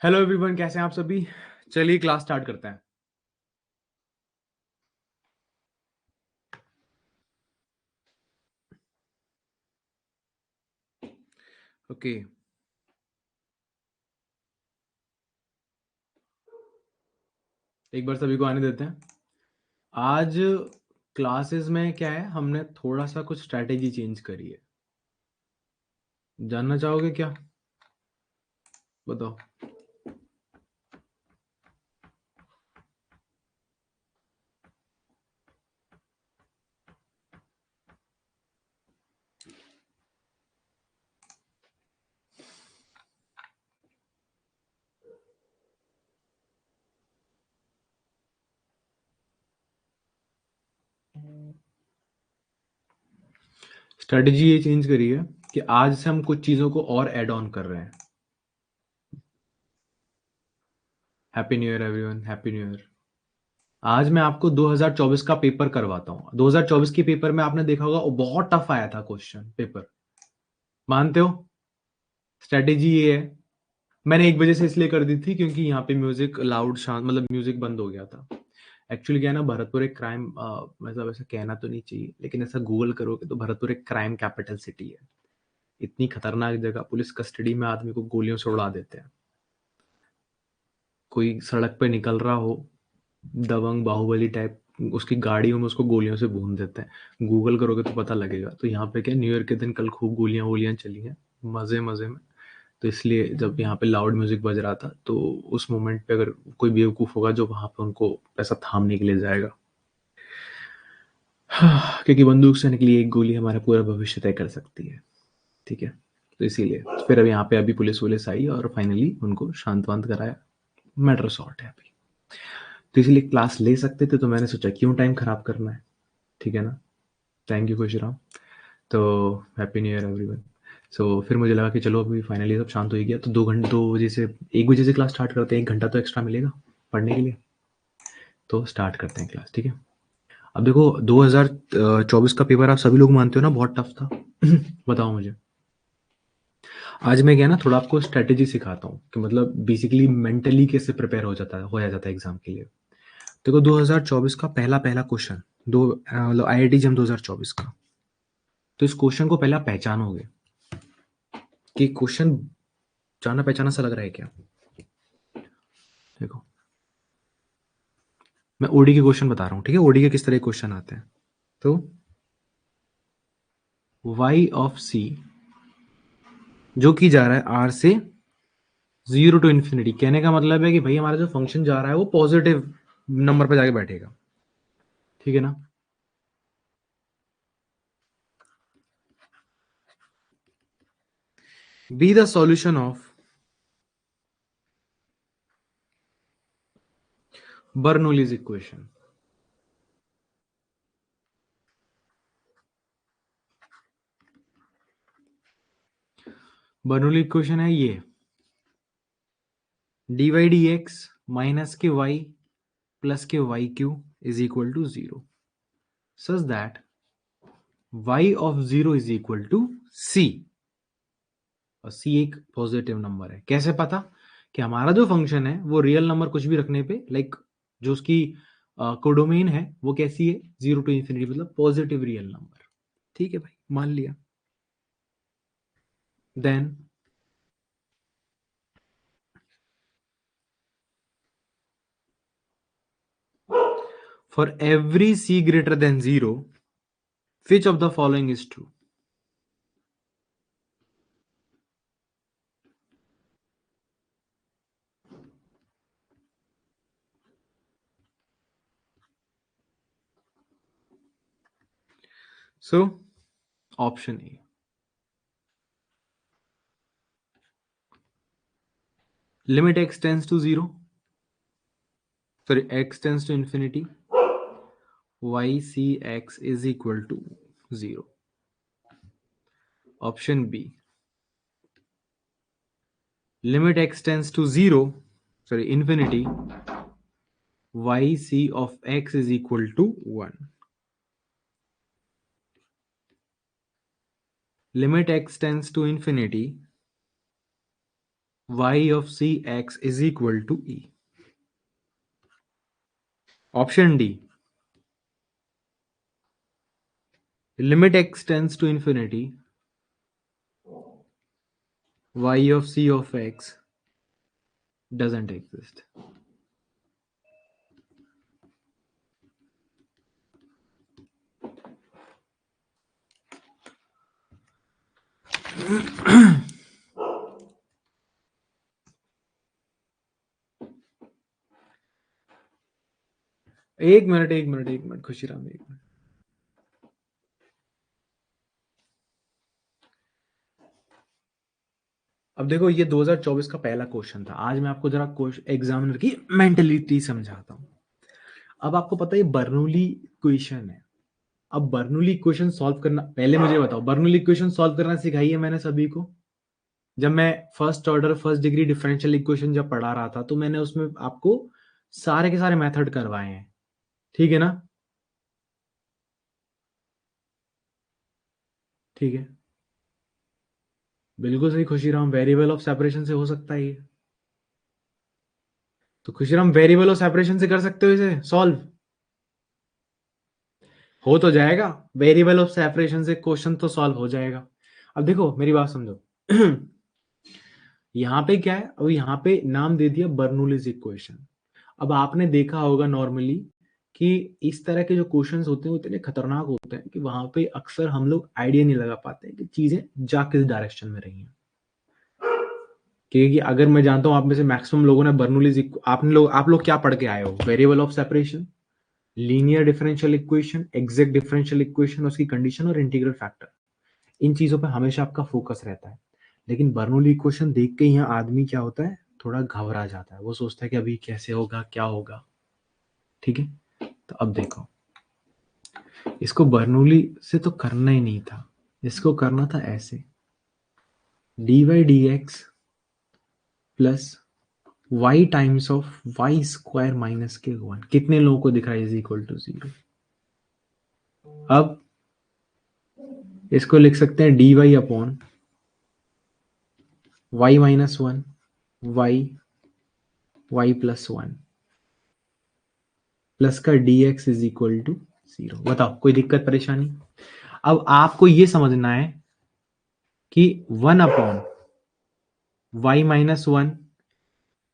Hello everyone, कैसे हैं आप सभी। चलिए क्लास स्टार्ट करते हैं। ओके, एक बार सभी को आने देते हैं। आज क्लासेस में क्या है, हमने थोड़ा सा कुछ स्ट्रैटेजी चेंज करी है। जानना चाहोगे क्या? बताओ। स्ट्रैटेजी ये चेंज करी है कि आज से हम कुछ चीज़ों को और ऐड ऑन कर रहे हैं। Happy new year everyone, happy new year. आज मैं आपको 2024 का पेपर करवाता हूँ। 2024 के पेपर में आपने देखा होगा वो बहुत टफ आया था क्वेश्चन पेपर। मानते हो? स्ट्रैटेजी ये है, मैंने 1 बजे से इसलिए कर दी थी क्योंकि यहाँ पे म्यूजिक लाउड शांत, मतलब म्यूजिक बंद हो गया था। एक्चुअली क्या है ना, भरतपुर एक क्राइम, मतलब ऐसा कहना तो नहीं चाहिए, लेकिन ऐसा गूगल करोगे तो भरतपुर एक क्राइम कैपिटल सिटी है। इतनी खतरनाक जगह, पुलिस कस्टडी में आदमी को गोलियों से उड़ा देते हैं। कोई सड़क पे निकल रहा हो, दबंग बाहुबली टाइप, उसकी गाड़ियों में उसको गोलियों से भून देते हैं। गूगल करोगे तो पता लगेगा। तो यहाँ पे क्या, न्यू ईयर के दिन कल खूब गोलियां वोलियां चली हैं, मजे मजे में। तो इसलिए जब यहाँ पे लाउड म्यूजिक बज रहा था, तो उस मोमेंट पे अगर कोई बेवकूफ होगा जो वहां पे उनको ऐसा थामने के लिए जाएगा। हाँ, क्योंकि बंदूक से निकली एक गोली हमारा पूरा भविष्य तय कर सकती है। ठीक है, तो इसीलिए फिर अब यहाँ पे अभी पुलिस वुलिस आई और फाइनली उनको शांत वांत कराया। मैटर सॉर्ट है अभी। तो इसीलिए क्लास ले सकते थे, तो मैंने सोचा क्यों टाइम खराब करना है। ठीक है ना। Thank you Khushram. तो happy new year everyone. So फिर मुझे लगा कि चलो अभी फाइनली सब शांत हो ही गया, तो 2 घंटे, 2 बजे से 1 बजे से क्लास स्टार्ट करते हैं। 1 घंटा तो एक्स्ट्रा मिलेगा पढ़ने के लिए। तो स्टार्ट करते हैं क्लास, ठीक है। अब देखो, 2024 का पेपर आप सभी लोग मानते हो ना बहुत टफ था। बताओ मुझे। आज मैं क्या ना, थोड़ा आपको स्ट्रेटेजी सिखाता हूँ कि मतलब बेसिकली मेंटली कैसे प्रिपेयर हो जाता है एग्जाम के लिए। देखो, 2024 का पहला पहला क्वेश्चन, मतलब IIT जम 2024 का। तो इस क्वेश्चन को पहले आप पहचानोगे कि क्वेश्चन जाना पहचाना सा लग रहा है क्या। देखो, मैं ओडी के क्वेश्चन बता रहा हूँ, ठीक है। ओडी के किस तरह के क्वेश्चन आते हैं। तो y ऑफ c जो कि जा रहा है r से 0 टू इन्फिनिटी। कहने का मतलब है कि भाई हमारा जो फंक्शन जा रहा है वो पॉजिटिव नंबर पे जाके बैठेगा। ठीक है ना। Be the solution of Bernoulli's equation. Bernoulli equation है ये, dy dx माइनस के y प्लस के y q is equal to 0, such that y of 0 is equal to c। और c एक पॉजिटिव नंबर है। कैसे पता? कि हमारा जो फंक्शन है वो रियल नंबर कुछ भी रखने पे, लाइक जो उसकी कोडोमेन है वो कैसी है, 0 टू इन्फिनिटी, मतलब पॉजिटिव रियल नंबर। ठीक है भाई, मान लिया। Then for every c greater than 0, which of the following is true? So option A, limit x tends to 0, sorry, x tends to infinity, y c x is equal to 0. Option B, limit x tends to 0, sorry, infinity, y c of x is equal to 1. Limit x tends to infinity, y of cx is equal to e. Option D, limit x tends to infinity, y of c of x doesn't exist. एक minute Khushiram, एक minute. अब देखो, ये 2024 का पहला question था। आज मैं आपको जरा एग्जामिनर की मेंटलिटी समझाता हूँ। अब आपको पता है ये बर्नौली इक्वेशन है। अब बर्नौली इक्वेशन सॉल्व करना, पहले मुझे बताओ, बर्नौली इक्वेशन सॉल्व करना सिखाई है मैंने सभी को। जब मैं first order first degree differential equation जब पढ़ा रहा था, तो मैंने उसमें आपको सारे के सारे मेथड करवाए हैं, ठीक है ना? ठीक है, बिल्कुल सही खुशीराम, वेरिएबल ऑफ सेपरेशन से हो सकता है ये। तो खुशीराम, वेरिएबल ऑफ सेपरेशन से कर सकते हो इसे सॉल्व? हो तो जाएगा, वेरिएबल ऑफ सेपरेशन से क्वेश्चन तो सॉल्व हो जाएगा। अब देखो मेरी बात समझो। यहाँ पे क्या है, अब यहाँ पे नाम दे दिया बर्नौलीज इक्वेशन। अब आपने देखा होगा नॉर्मली कि इस तरह के जो क्वेश्चंस होते हैं वो इतने खतरनाक होते हैं कि वहां पे अक्सर हम लोग आइडिया नहीं लगा पाते हैं कि चीजें जा किस डायरेक्शन में रही हैं। क्योंकि अगर मैं जानता हूं आप में से मैक्सिमम लोगों ने बर्नौलीज, आप लोग क्या पढ़ के आए हो? Variable of separation, linear differential equation, exact differential equation, उसकी कंडीशन और इंटीग्रल फैक्टर। इन चीजों पे हमेशा आपका फोकस रहता है। लेकिन बर्नौली इक्वेशन देख के यहाँ आदमी क्या होता है, थोड़ा घबरा जाता है। वो सोचता है कि अभी कैसे होगा, क्या होगा। ठीक है, तो अब देखो, इसको बर्नौली से तो करना ही नहीं था, इसको करना था ऐसे, dy dx plus y times of y square minus के 1। कितने लोगों को दिख रहा है इज इक्वल टू 0? अब इसको लिख सकते हैं dy upon y minus 1 y plus 1 plus का dx इज इक्वल टू 0। बताओ कोई दिक्कत परेशानी? अब आपको ये समझना है कि 1 upon y minus 1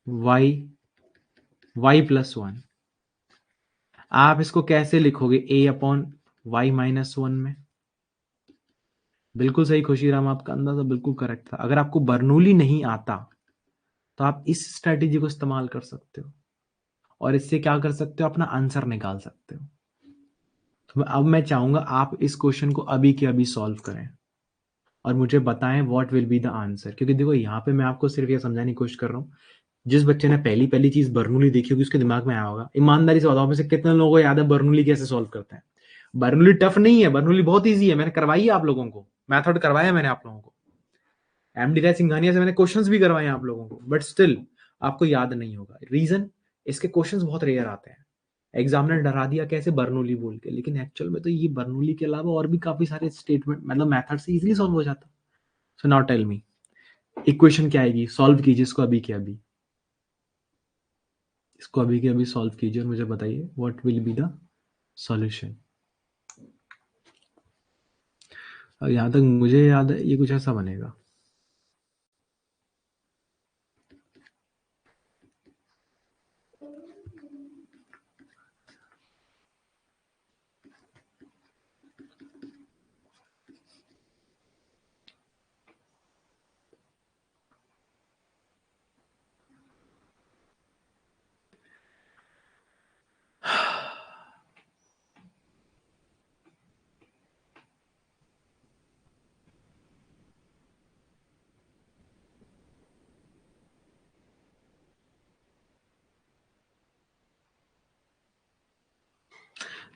y plus 1, आप इसको कैसे लिखोगे? a अपॉन y माइनस 1 में। बिल्कुल सही खुशीराम, आपका अंदाजा बिल्कुल करेक्ट था। अगर आपको बर्नौली नहीं आता तो आप इस स्ट्रेटेजी को इस्तेमाल कर सकते हो और इससे क्या कर सकते हो, अपना आंसर निकाल सकते हो। तो अब मैं चाहूंगा आप इस क्वेश्चन को अभी के अभी सॉल्व करें और मुझे बताएं what will be the answer. क्योंकि देखो यहाँ पे मैं आपको सिर्फ ये समझाने की कोशिश कर रहा हूँ, जिस बच्चे ने पहली पहली चीज बर्नौली देखी होगी उसके दिमाग में आया होगा। ईमानदारी से बताओ में से कितने लोगों को याद है बर्नौली कैसे सॉल्व करते हैं? बर्नौली टफ नहीं है, बर्नौली बहुत ईजी है। मैंने करवाई है आप लोगों को, मैथड करवाया मैंने आप लोगों को, एमडी राय सिंघानिया से मैंने क्वेश्चंस भी करवाए हैं आप लोगों को, बट स्टिल आपको याद नहीं होगा। रीजन, इसके क्वेश्चंस बहुत रेयर आते हैं। एग्जामिनर डरा दिया कैसे, बर्नौली बोल के, लेकिन एक्चुअल में तो ये बर्नौली के अलावा और भी काफी सारे स्टेटमेंट मतलब मेथड से इजीली सॉल्व हो जाता। So now tell me, equation क्या आएगी? सॉल्व कीजिए इसको अभी के अभी, इसको अभी के अभी सॉल्व कीजिए और मुझे बताइए what will be the solution. यहां तक मुझे याद है ये कुछ ऐसा बनेगा।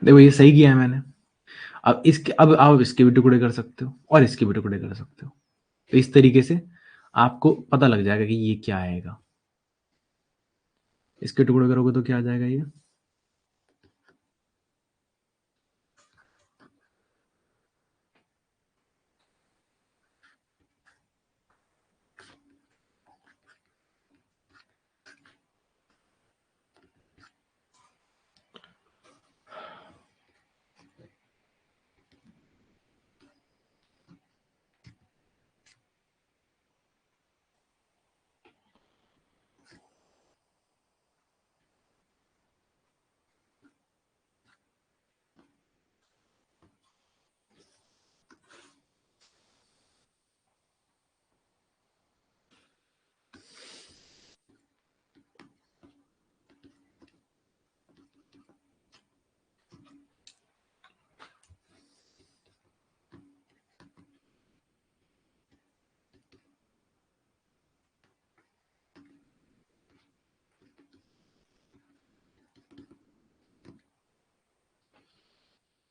देखो ये सही किया है मैंने। अब इसके, अब आप इसके भी टुकड़े कर सकते हो और इसके भी टुकड़े कर सकते हो। तो इस तरीके से आपको पता लग जाएगा कि ये क्या आएगा। इसके टुकड़े करोगे तो क्या आ जाएगा ये?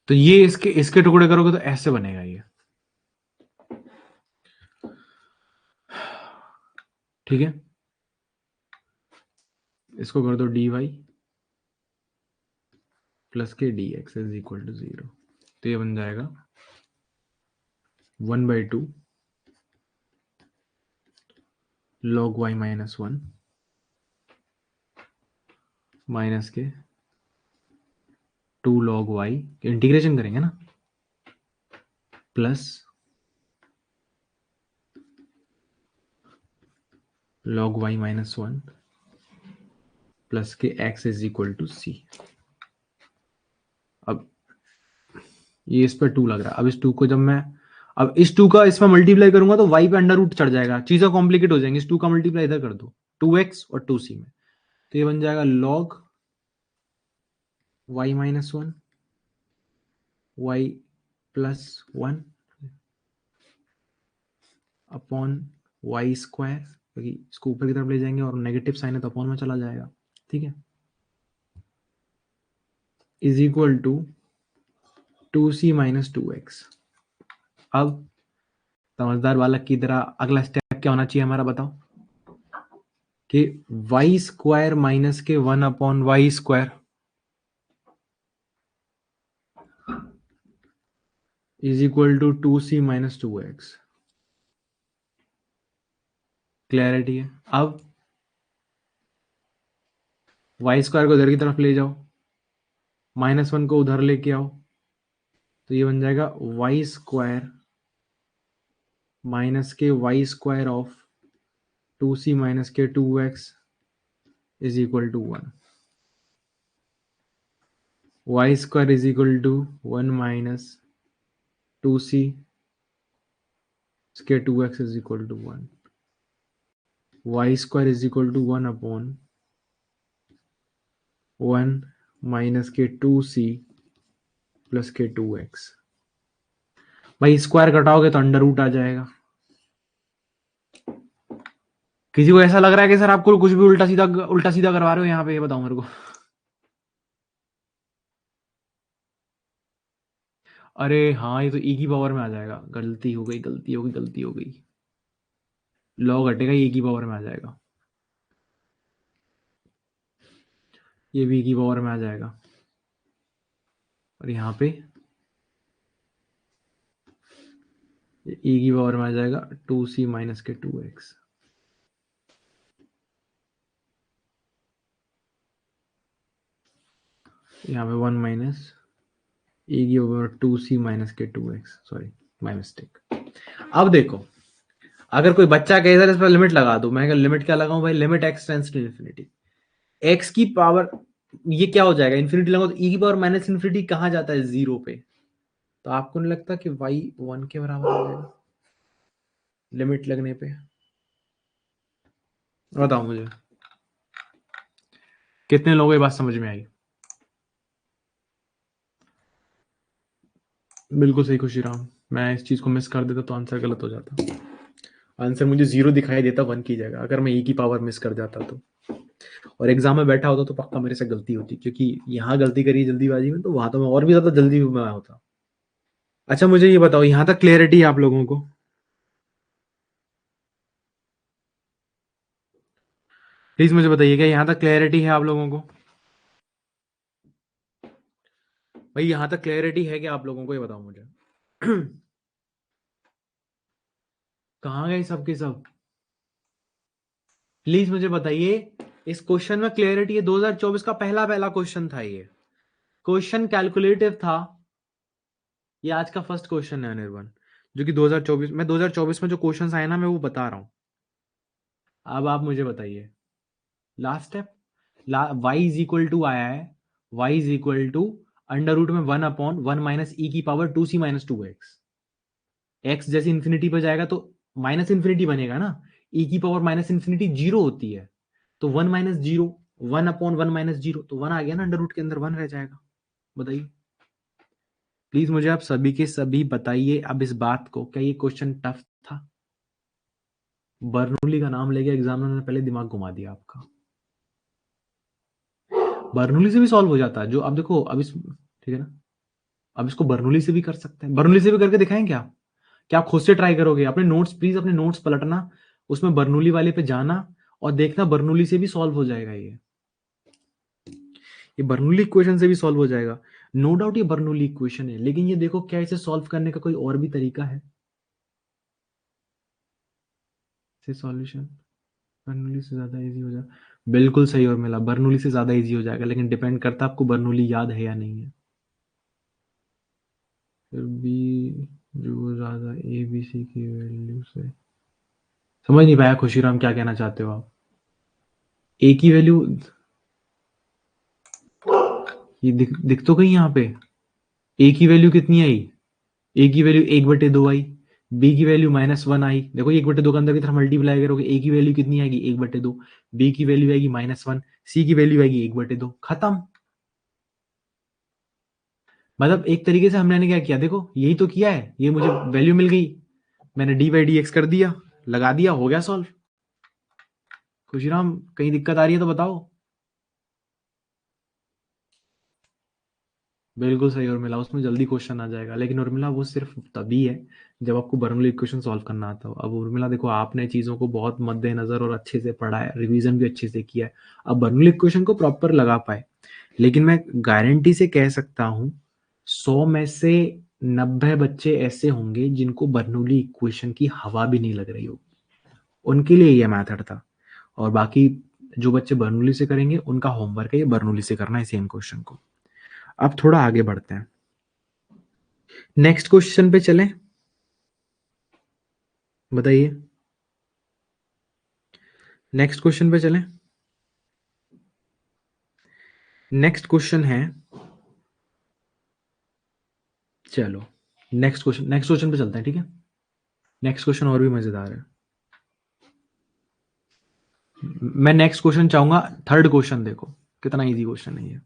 तो ये इसके इसके टुकड़े करोगे तो ऐसे बनेगा ये, ठीक है। इसको कर दो dy प्लस के dx इज इक्वल टू 0, तो ये बन जाएगा 1/2 log y माइनस 1 माइनस के 2 log y, इंटीग्रेशन करेंगे ना, plus log y minus 1 plus के x is equal to c। अब ये इस पर 2 लग रहा है, अब इस 2 को जब मैं अब इस 2 का इसमें मल्टीप्लाई करूंगा तो y पे अंडर रूट चढ़ जाएगा, चीजें कॉम्प्लिकेट हो जाएंगी। इस 2 का मल्टीप्लाई इधर कर दो 2x और 2c में, तो ये बन जाएगा log y minus 1 y plus 1 upon y square, क्योंकि इसको ऊपर की तरफ ले जाएंगे और नेगेटिव साइन है तो अपॉन में चला जाएगा, ठीक है, is equal to 2c minus 2x। अब समझदार बालक की तरह अगला स्टेप क्या होना चाहिए हमारा, बताओ, कि वाई स्क्वायर माइनस के 1 upon y square is equal to 2c minus 2x। Clarity है। अब वाई स्क्वायर को इधर की तरफ ले जाओ, माइनस 1 को उधर लेके आओ, तो ये बन जाएगा वाई स्क्वायर माइनस के y square of 2c minus के 2x is equal to 1। Y square is equal to 1 minus 2c के 2x is equal to 1। Y square is equal to 1 upon 1 minus के 2c प्लस के 2x। भाई square घटाओगे तो under root आ जाएगा। किसी को ऐसा लग रहा है कि सर आपको कुछ भी उल्टा सीधा करवा रहे हो यहाँ पे, ये बताओ मेरे को। अरे हाँ, ये तो e की पावर में आ जाएगा, गलती हो गई, गलती हो गई। लॉग हटेगा, e की पावर में आ जाएगा, ये भी e की पावर में आ जाएगा, और यहाँ पे e की पावर में आ जाएगा 2c माइनस के 2x। यहाँ पे 1 माइनस e की पावर 2c माइनस के 2x, सॉरी माय मिस्टेक। अब देखो, अगर कोई बच्चा कहे सर इस पर लिमिट लगा दो, मैं लिमिट क्या लगाऊं भाई, limit x tends to infinity, x की पावर ये क्या हो जाएगा, इंफिनिटी लगाओ तो e की पावर माइनस इंफिनिटी कहाँ जाता है, 0 पे, तो आपको नहीं लगता कि y 1 के बराबर हो जाएगा लिमिट लगने पे? बताओ मुझे कितने लोगों को ये बात समझ में आई? बिल्कुल सही खुशीराम, मैं इस चीज को मिस कर देता तो आंसर गलत हो जाता। आंसर मुझे 0 दिखाई देता 1 की जगह, अगर मैं e की पावर मिस कर जाता तो, और एग्जाम में बैठा होता तो पक्का मेरे से गलती होती, क्योंकि यहाँ गलती करी जल्दीबाजी में तो वहां तो मैं और भी ज्यादा जल्दी में होता। अच्छा मुझे ये बताओ, यहाँ तक क्लियरिटी है आप लोगों को? प्लीज मुझे बताइए, क्या यहाँ तक क्लियरिटी है आप लोगों को? भाई यहाँ तक क्लियरिटी है क्या आप लोगों को, ये बताओ मुझे। कहाँ गए सबके सब? प्लीज मुझे बताइए, इस क्वेश्चन में क्लियरिटी है? 2024 का पहला क्वेश्चन था ये, क्वेश्चन कैलकुलेटिव था, ये आज का फर्स्ट क्वेश्चन है निर्वन, जो कि 2024 में जो क्वेश्चंस आए ना, मैं वो बता रहा हूं। अब आप मुझे बताइए, last step, y is equal to आया है, y is equal to under root में 1 अपॉन 1 माइनस e की power 2c minus 2x। x जैसे इंफिनिटी पर जाएगा तो माइनस इंफिनिटी बनेगा ना, e की पावर माइनस इंफिनिटी 0 होती है, तो 1 माइनस 0, 1 अपॉन 1 माइनस 0, तो 1 आ गया ना, अंडर रूट के अंदर 1 रह जाएगा। बताइए प्लीज मुझे आप सभी के सभी बताइए अब इस बात को, क्या ये क्वेश्चन टफ था? बर्नौली का नाम लेके एग्जामिनर ने पहले दिमाग घुमा दिया आपका। बर्नौली से भी सॉल्व हो जाता है जो, अब देखो अब इस, ठीक है ना, अब इसको बर्नौली से भी कर सकते हैं, बर्नौली से भी करके दिखाएं क्या? क्या आप खुद से ट्राई करोगे? अपने नोट्स प्लीज, अपने नोट्स पलटना, उसमें बर्नौली वाले पे जाना और देखना बर्नौली से भी सॉल्व हो जाएगा। ये बर्नौली इक्वेशन से भी सॉल्व हो जाएगा। नो डाउट ये बर्नौली इक्वेशन है, लेकिन ये देखो क्या इसे सॉल्व करने का कोई और भी तरीका है? से सॉल्यूशन बर्नौली से ज्यादा इजी हो जाएगा। बिल्कुल सही और मिला, बर्नौली से ज्यादा इजी हो जाएगा, लेकिन डिपेंड करता है आपको बर्नौली याद है या नहीं है। फिर बी जो ज्यादा ए बी सी की वैल्यू से, समझ नहीं पाया खुशीराम क्या कहना चाहते हो आप? ए की वैल्यू ये दिख तो गई यहाँ पे। ए की वैल्यू कितनी आई? ए की वैल्यू 1/2 आई। बी की वैल्यू -1 आई। देखो 1/2 के अंदर की तरफ मल्टीप्लाई करोगे, ए की वैल्यू कितनी आएगी? 1/2। बी की वैल्यू आएगी -1। सी की वैल्यू आएगी 1/2। खत्म। मतलब एक तरीके से हमने क्या किया, देखो यही तो किया है, ये मुझे वैल्यू मिल गई, मैंने dy/dx कर दिया, लगा दिया, हो गया सॉल्व। खुशीराम कहीं दिक्कत आ रही है तो बताओ। बिल्कुल सही उर्मिला, उसमें जल्दी क्वेश्चन आ जाएगा, लेकिन उर्मिला वो सिर्फ तभी है जब आपको बर्नौली इक्वेशन सॉल्व करना आता हो। अब उर्मिला देखो, आपने चीजों को बहुत मद्देनजर और अच्छे से पढ़ा है, रिवीजन भी अच्छे से किया है, अब बर्नौली इक्वेशन को प्रॉपर लगा पाए। लेकिन मैं गारंटी से कह सकता हूं 100 में से 90 बच्चे ऐसे होंगे जिनको बर्नौली इक्वेशन की हवा भी नहीं लग रही होगी, उनके लिए यह मेथड था। और बाकी जो बच्चे बर्नौली से करेंगे उनका होमवर्क है ये बर्नौली से करना है सेम क्वेश्चन को। अब थोड़ा आगे बढ़ते हैं, नेक्स्ट क्वेश्चन पे चलें। बताइए, नेक्स्ट क्वेश्चन पे चलें। नेक्स्ट क्वेश्चन है, चलो नेक्स्ट क्वेश्चन पे चलते हैं, ठीक है? नेक्स्ट क्वेश्चन और भी मजेदार है। मैं नेक्स्ट क्वेश्चन चाहूंगा, थर्ड क्वेश्चन देखो कितना इजी क्वेश्चन है ये।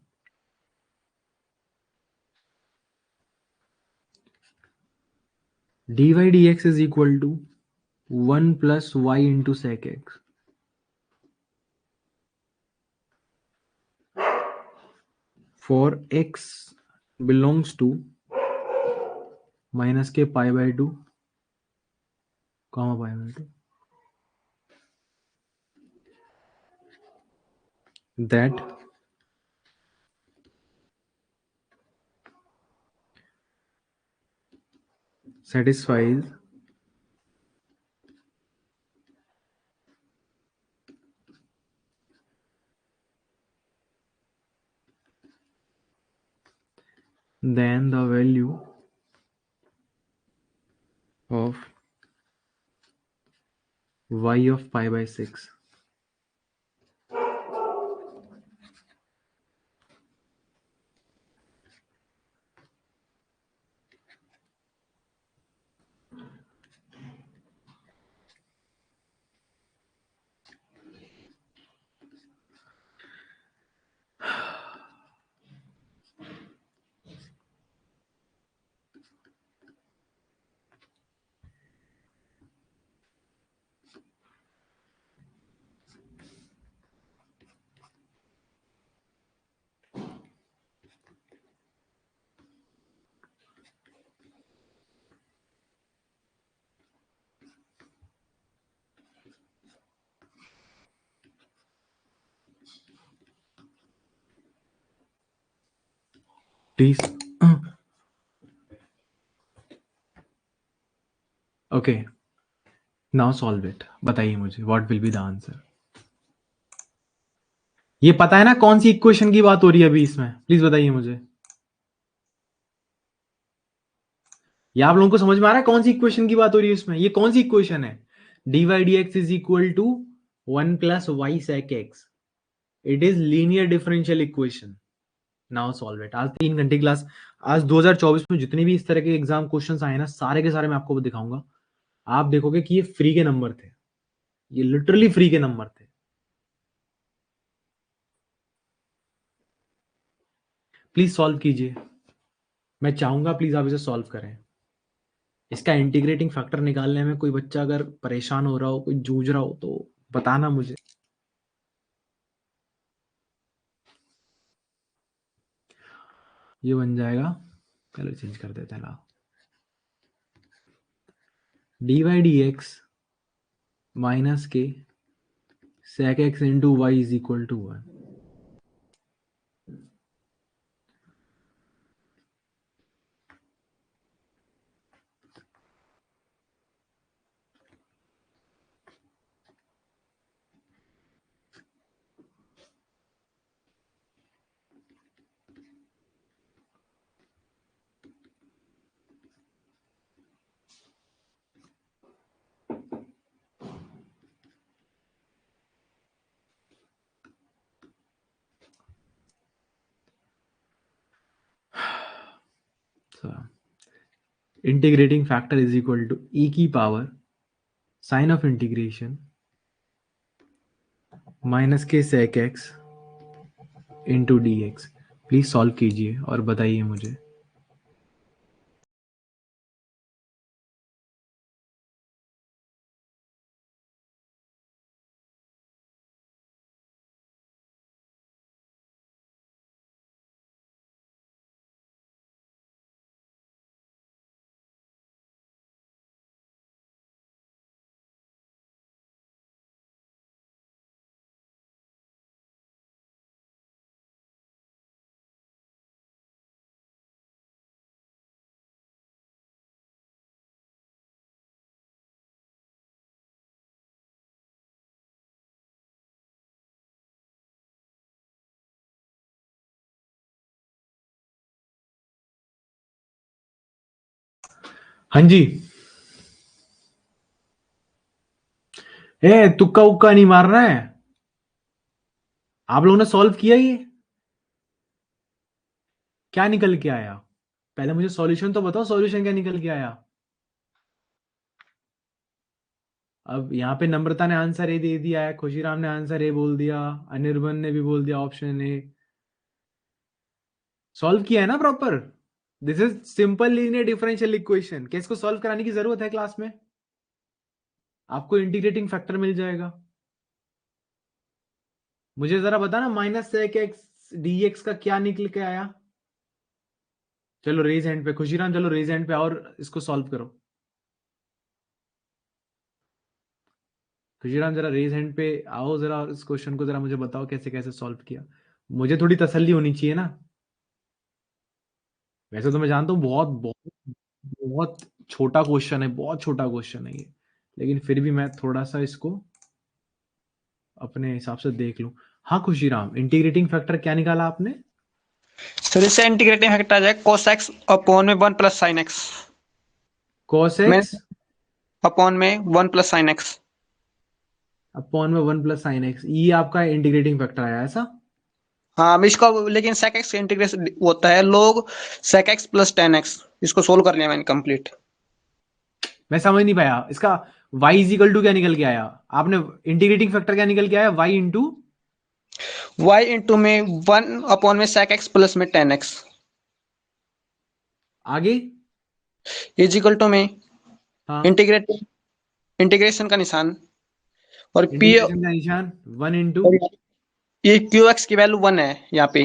dy/dx is equal to 1 + y into sec x for x belongs to -k π/2, π/2, that satisfies then the value of y of π/6। Please okay, now solve it. बताइए मुझे what will be the answer. ये पता है ना कौन सी equation की बात हो रही है अभी इसमें? प्लीज बताइए मुझे। ये आप लोगों को समझ में आ रहा है कौन सी इक्वेशन की बात हो रही है इसमें? ये कौन सी इक्वेशन है? dy/dx is equal to 1 + y sec x। It is linear differential equation. Now solve it. आज 3 घंटे क्लास, आज 2024 में जितने भी इस तरह के एग्जाम क्वेश्चंस आए ना, सारे के सारे मैं आपको दिखाऊंगा। आप देखोगे कि ये फ्री के नंबर थे, ये लिटरली फ्री के नंबर थे। प्लीज सॉल्व कीजिए, मैं चाहूंगा प्लीज आप इसे सॉल्व करें। इसका इंटीग्रेटिंग फैक्टर निकालने में कोई बच्चा अगर परेशान हो रहा हो, कोई जूझ रहा हो तो बताना मुझे। ये बन जाएगा चलो चेंज कर देते हैं ना, d y d x minus के sec x into y is equal to 1. So integrating factor is equal to e की power sin of integration minus के sec x into dx. Please solve कीजिए और बताइए मुझे। हाँ जी, तुक्का उक्का नहीं मारना है। आप लोगों ने सॉल्व किया ये? क्या निकल के आया? पहले मुझे सॉल्यूशन तो बताओ, सॉल्यूशन क्या निकल के आया? अब यहाँ पे नम्रता ने आंसर ए दे दिया है, खुशीराम ने आंसर ए बोल दिया, अनिर्बन ने भी बोल दिया ऑप्शन ए। सॉल्व किया है ना proper? This is simple linear differential equation. क्या इसको सॉल्व कराने की जरूरत है क्लास में? आपको इंटीग्रेटिंग फैक्टर मिल जाएगा। मुझे जरा बताना minus sec x d x का क्या निकल के आया? चलो रेज हैंड पे, खुशीराम चलो रेज हैंड पे और इसको सॉल्व करो। खुशीराम जरा रेज हैंड पे आओ जरा, और इस क्वेश्चन को जरा मुझे बताओ कैसे कैसे सॉल्व किया। मुझे थोड़ी तसल्ली होनी चाहिए ना। वैसे तो मैं जानता हूँ बहुत बहुत बहुत छोटा क्वेश्चन है, बहुत छोटा क्वेश्चन है ये, लेकिन फिर भी मैं थोड़ा सा इसको अपने हिसाब से देख लूं। हाँ खुशीराम, इंटीग्रेटिंग फैक्टर क्या निकाला आपने? सर इससे इंटीग्रेटिंग फैक्टर आ जाएगा cos x अपॉन में 1 प्लस sin x। cos मैं x अपॉन में 1 प्लस sin x। अपॉन में 1 प्लस साइन एक्स, ये आपका इंटीग्रेटिंग फैक्टर आया ऐसा? हाँ अब इसको लेकिन sec x इंटीग्रेशन होता है log sec x plus tan x। इसको सोल्व कर लिया मैंने कंप्लीट। मैं समझ नहीं पाया इसका। y इज इक्वल टू क्या निकल के आया आपने? इंटीग्रेटिंग फैक्टर क्या निकल के आया? y इंटू y इंटू में 1 अपॉन में sec x प्लस में tan x आगे। इज इक्वल टू में हाँ, इंटीग्रेट इंटीग्रेशन का निशान और p इंटीग्रेशन का निशान 1 इंटू, और ये qx की वैल्यू 1 है यहाँ पे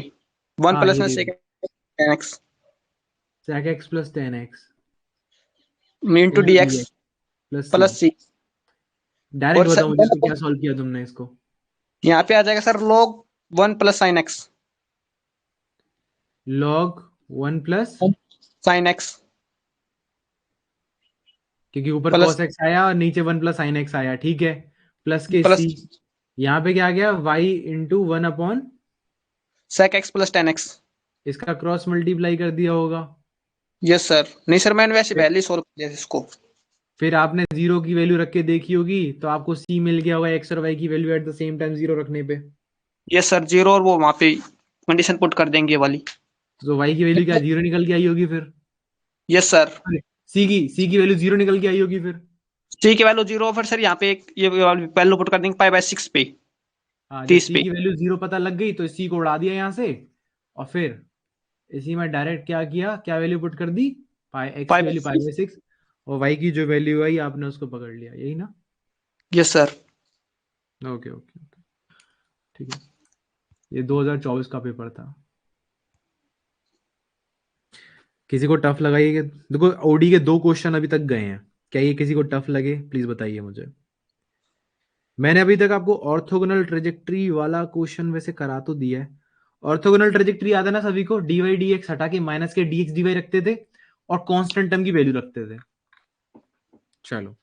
1 हाँ प्लस ये में दे sec दो, tan x sec x plus ten x into into d dx x plus c. Plus c direct और बताओ मुझे इसको क्या सॉल्व किया तुमने इसको? यहाँ पे आ जाएगा sir log 1 plus sin x log 1 plus, sin x क्योंकि ऊपर प्लस cos x आया और नीचे 1 प्लस साइन एक्स आया, ठीक है, प्लस के प्लस सी। यहाँ पे क्या आ गया? y into 1 upon, sec x plus tan x। इसका क्रॉस मल्टीप्लाई कर दिया होगा। Yes sir. नहीं सर मैंने वैसे फिर पहले ही सोल्व किया इसको। फिर आपने जीरो की वैल्यू रख के देखी होगी, तो आपको सी मिल गया होगा एक्स और वाई की value at the same time zero रखने पे। यस सर जीरो और वो वहाँ पे कंडीशन पुट कर देंगे ये वाली। तो वाई की वैल्यू क्या जीरो निकल के आई होगी फिर? Yes sir. सी की वैल्यू जीरो निकल के आई होगी फिर। सी की वैल्यू जीरो फिर सर यहाँ पे एक ये वैल्यू पुट कर देंगे पाई बाय 6 पे हाँ, जब 30 सी पे। की वैल्यू जीरो पता लग गई तो सी को उड़ा दिया यहाँ से, और फिर इसी में डायरेक्ट क्या किया, क्या वैल्यू पुट कर दी? पाई एक्स पाई की बाय वैल्यू पाई 6। बाय 6, और वाई की जो वैल्यू आई आपने उसको पकड़ लिया, यही ना? Yes sir. Okay okay okay, ठीक है। ये 2024 का पेपर था। किसी को टफ लगा ये? देखो ओडी के 2 क्वेश्चन अभी तक गए हैं, क्या ये किसी को टफ लगे? प्लीज बताइए मुझे। मैंने अभी तक आपको ऑर्थोगोनल ट्रेजेक्ट्री वाला क्वेश्चन वैसे करा तो दिया है। ऑर्थोगोनल ट्रेजेक्ट्री याद है ना सभी को? dy dx हटा के माइनस के dx dy रखते थे और कांस्टेंट टर्म की वैल्यू रखते थे। चलो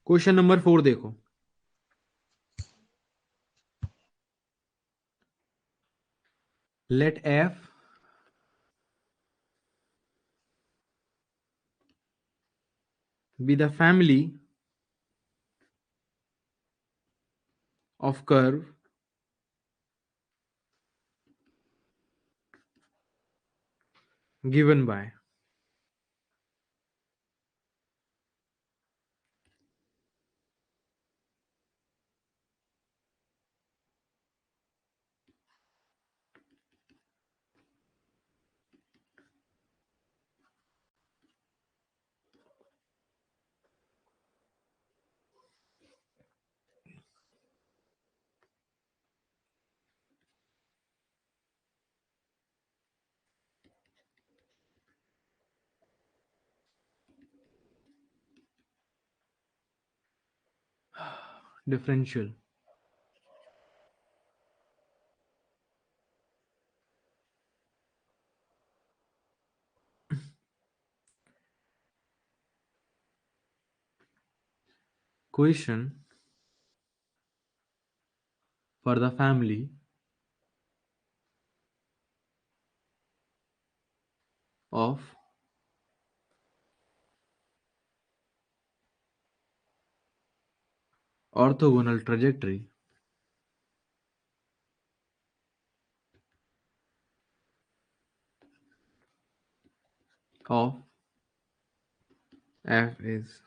क्वेश्चन नंबर 4 देखो। Let f be the family of curve given by differential equation for the family of orthogonal trajectory of f is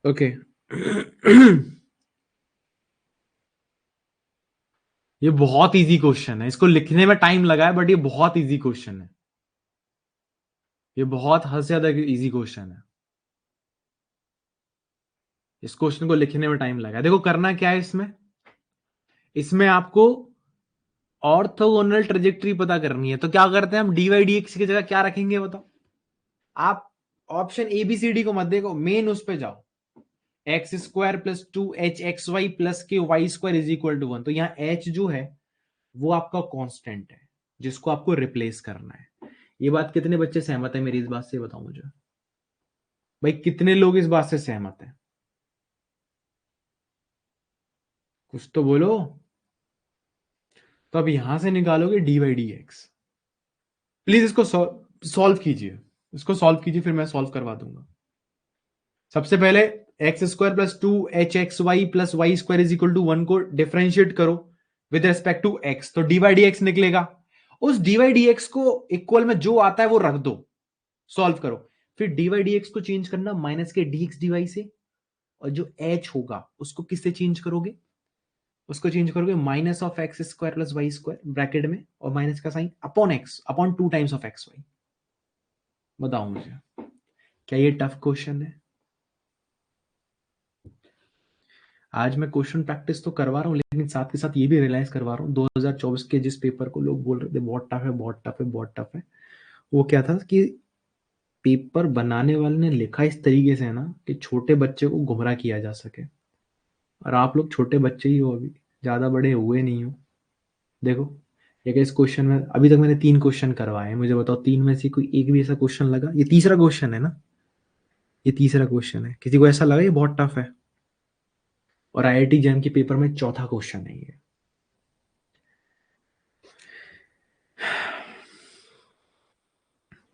okay. ये बहुत इजी क्वेश्चन है, इसको लिखने में टाइम लगा है बट ये बहुत इजी क्वेश्चन है। ये बहुत हद से ज्यादा इजी क्वेश्चन है। इस क्वेश्चन को लिखने में टाइम लगा है। देखो करना क्या है इसमें, इसमें आपको ऑर्थोगोनल ट्रेजेक्ट्री पता करनी है। तो क्या करते हैं हम, dy dx की जगह क्या रखेंगे बताओ? आप option A B C D को मत देखो, मेन उस पे जाओ। X square plus 2h(xy) plus के y square is equal to 1। तो यहाँ h जो है वो आपका कांस्टेंट है जिसको आपको रिप्लेस करना है। ये बात कितने बच्चे सहमत है मेरी इस बात से, बताओ मुझे भाई, कितने लोग इस बात से सहमत हैं? कुछ तो बोलो। तो अब यहां से निकालोगे dy dx। प्लीज इसको सॉल्व कीजिए, इसको सॉल्व कीजिए, फिर मैं सॉल्व करवा दूंगा। सबसे पहले एक्स स्क्वायर प्लस 2 HXY प्लस y square is equal to 1 को डिफरेंशिएट करो विद रिस्पेक्ट टू एक्स, तो डी वाई डी एक्स निकलेगा। उस डी वाई डी एक्स को इक्वल में जो आता है वो रख दो, सॉल्व करो। फिर डी वाई डी एक्स को चेंज करना माइनस के डी एक्स डी वाई से, और जो एच होगा उसको किससे चेंज करोगे, उसको चेंज करोगे minus of x square plus y square bracket में, और माइनस का sign upon x upon 2 times of x y. बताओ मुझे, क्या ये टफ क्वेश्चन है? आज मैं क्वेश्चन प्रैक्टिस तो करवा रहा हूँ, लेकिन साथ के साथ ये भी रियलाइज करवा रहा हूँ 2024 के जिस पेपर को लोग बोल रहे थे बहुत टफ है बहुत टफ है बहुत टफ है, वो क्या था कि पेपर बनाने वाले ने लिखा इस तरीके से है ना कि छोटे बच्चे को गुमराह किया जा सके। और आप लोग छोटे बच्चे ही हो, अभी ज्यादा बड़े हुए नहीं हो। देखो, एक इस क्वेश्चन में अभी तक मैंने 3 क्वेश्चन करवाए हैं, मुझे बताओ 3 में से कोई एक भी ऐसा क्वेश्चन लगा? ये तीसरा क्वेश्चन है ना, ये तीसरा क्वेश्चन है, किसी को ऐसा लगा ये बहुत टफ है? और आईआईटी जैम के पेपर में चौथा क्वेश्चन है ये।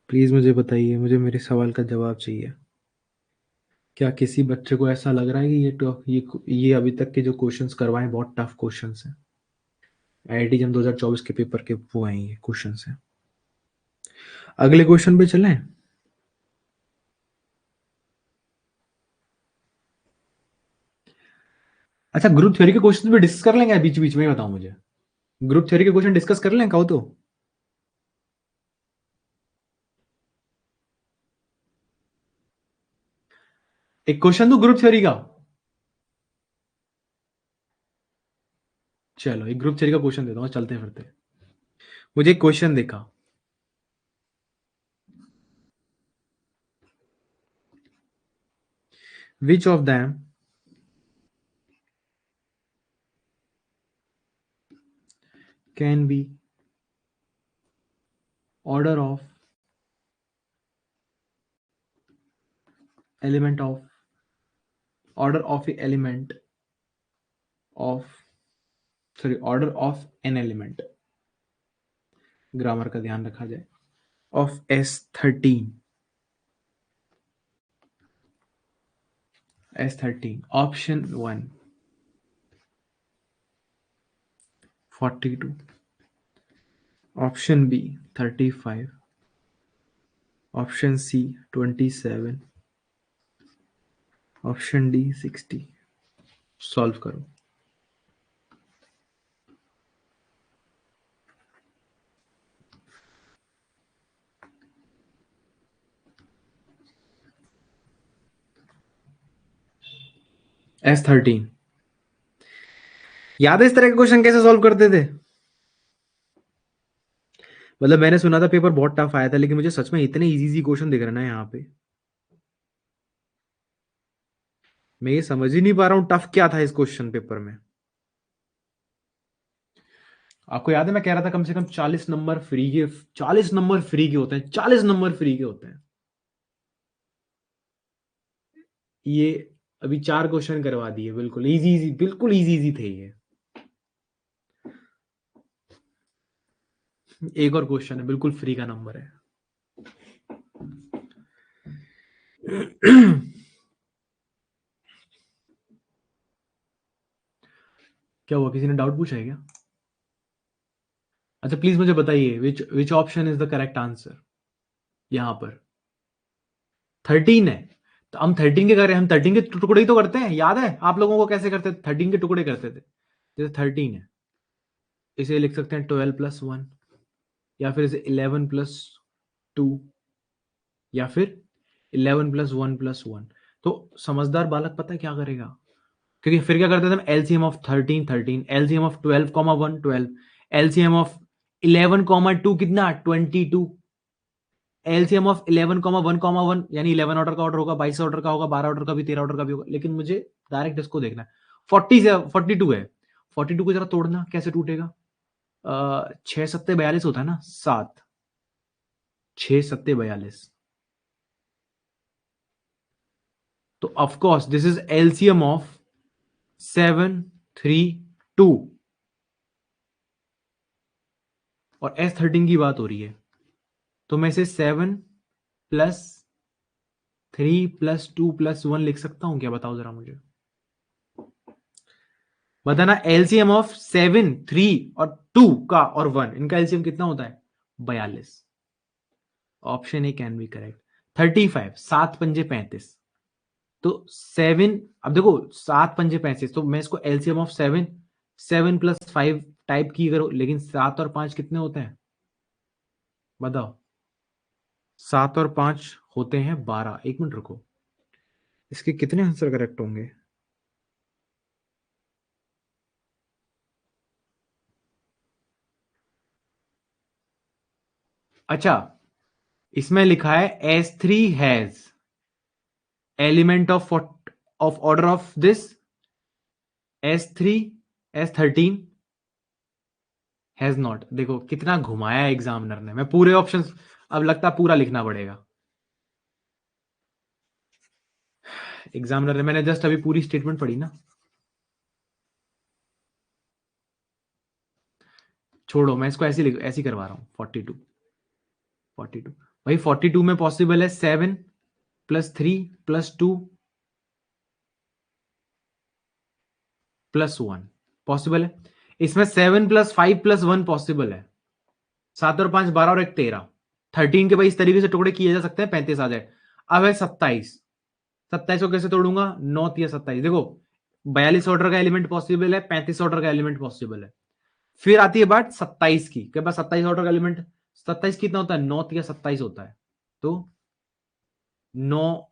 प्लीज मुझे बताइए, मुझे मेरे सवाल का जवाब चाहिए। क्या किसी बच्चे को ऐसा लग रहा है कि ये अभी तक के जो क्वेश्चंस करवाए बहुत टफ क्वेश्चंस हैं? आईआईटी जैम 2024 के पेपर के वो हैं, ये क्वेश्चंस हैं। अगले क्वेश्चन पे चलें। अच्छा, ग्रुप थ्योरी के क्वेश्चन भी डिस्कस कर लेंगे बीच बीच में, बताओ मुझे। ग्रुप थ्योरी के क्वेश्चन डिस्कस कर लें कहो तो। एक क्वेश्चन दो ग्रुप थ्योरी का। चलो एक ग्रुप थ्योरी का क्वेश्चन देता हूँ, चलते फिरते। मुझे एक क्वेश्चन देखा, which of them can be order of element of order of element of sorry order of an element, grammar का ध्यान रखा जाए, of S13। S13 option 1 42, option B 35, option C 27, option D 60। Solve करो। S13 याद है इस तरह के क्वेश्चन कैसे सॉल्व करते थे? मतलब मैंने सुना था पेपर बहुत टफ आया था, लेकिन मुझे सच में इतने इजी इजी क्वेश्चन दिख रहे हैं ना यहाँ पे, मैं ये समझ ही नहीं पा रहा हूँ टफ क्या था इस क्वेश्चन पेपर में। आपको याद है मैं कह रहा था कम से कम 40 नंबर फ्री के, 40 नंबर फ्री के होते हैं, 40 नंबर फ्री के होते हैं। ये अभी 4 क्वेश्चन करवा दिए, बिल्कुल इजी इजी, बिल्कुल इजी इजी थे ये। एक और क्वेश्चन है, बिल्कुल फ्री का नंबर है। क्या हुआ, किसी ने डाउट पूछा है क्या? अच्छा प्लीज मुझे बताइए, which which option is the correct answer? यहां पर 13 है, तो हम 13 के करें, हम 13 के टुकड़े ही तो करते हैं, याद है आप लोगों को कैसे करते थे? 13 के टुकड़े करते थे। जैसे 13 है, इसे लिख सकते हैं 12+1, या फिर इसे 11+2, या फिर 11+1+1। तो समझदार बालक पता है क्या करेगा, क्योंकि फिर क्या करते थे हम, LCM of 13 13, LCM of 12, 1 12, LCM of 11, 2 कितना 22, एलसीएम ऑफ 11, 1, 1 यानी 11 ऑर्डर का ऑर्डर होगा, 22 ऑर्डर का होगा, 12 ऑर्डर का भी, 13 ऑर्डर का भी होगा। लेकिन मुझे डायरेक्ट इसको देखना है। 40 से 42 है, 42 को जरा तोड़ना, कैसे टूटेगा? 6 सत्ते 42 होता है ना, 7 6 सत्ते 42। तो of course this is LCM of 7 3 2, और S13 की बात हो रही है, तो मैं इसे 7 + 3 + 2 + 1 लिख सकता हूं क्या? बताओ जरा मुझे, बताना। एलसीएम ऑफ 7, 3 और 2 का और 1, इनका एलसीएम कितना होता है? 42। Option A can be correct. 35, 7 पंजे 35। तो 7, अब देखो 7 पंजे 35, तो मैं इसको एलसीएम ऑफ 7, 7 + 5 टाइप की करो, लेकिन 7 और 5 कितने होते हैं? बताओ। 7 और 5 होते हैं 12। एक मिनट रुको, इसके कितने आंसर करेक्ट होंगे? अच्छा, इसमें लिखा है S3 has element of order of this S3, S13 has not. देखो कितना घुमाया एग्जामिनर ने, मैं पूरे ऑप्शंस, अब लगता है पूरा लिखना पड़ेगा। एग्जामिनर ने, मैंने जस्ट अभी पूरी स्टेटमेंट पढ़ी ना। छोड़ो, मैं इसको ऐसी करवा रहा हूं। 42, 42 भाई, 42 में पॉसिबल है 7 + 3 + 2 + 1 पॉसिबल है। इसमें 7 + 5 + 1 पॉसिबल है। 7 और 5 12 और 1 13। 13 के भाई इस तरीके से टुकड़े किए जा सकते हैं, 35 आ जाए। अब है 27। 27 को कैसे तोड़ूंगा? 9 या 27। देखो 42 ऑर्डर का एलिमेंट पॉसिबल है, 35 ऑर्डर का एलिमेंट पॉसिबल है। फिर आती है बात 27 की, के पास 27 ऑर्डर का एलिमेंट। 27 कितना होता है? 9 या 27 होता है। तो 9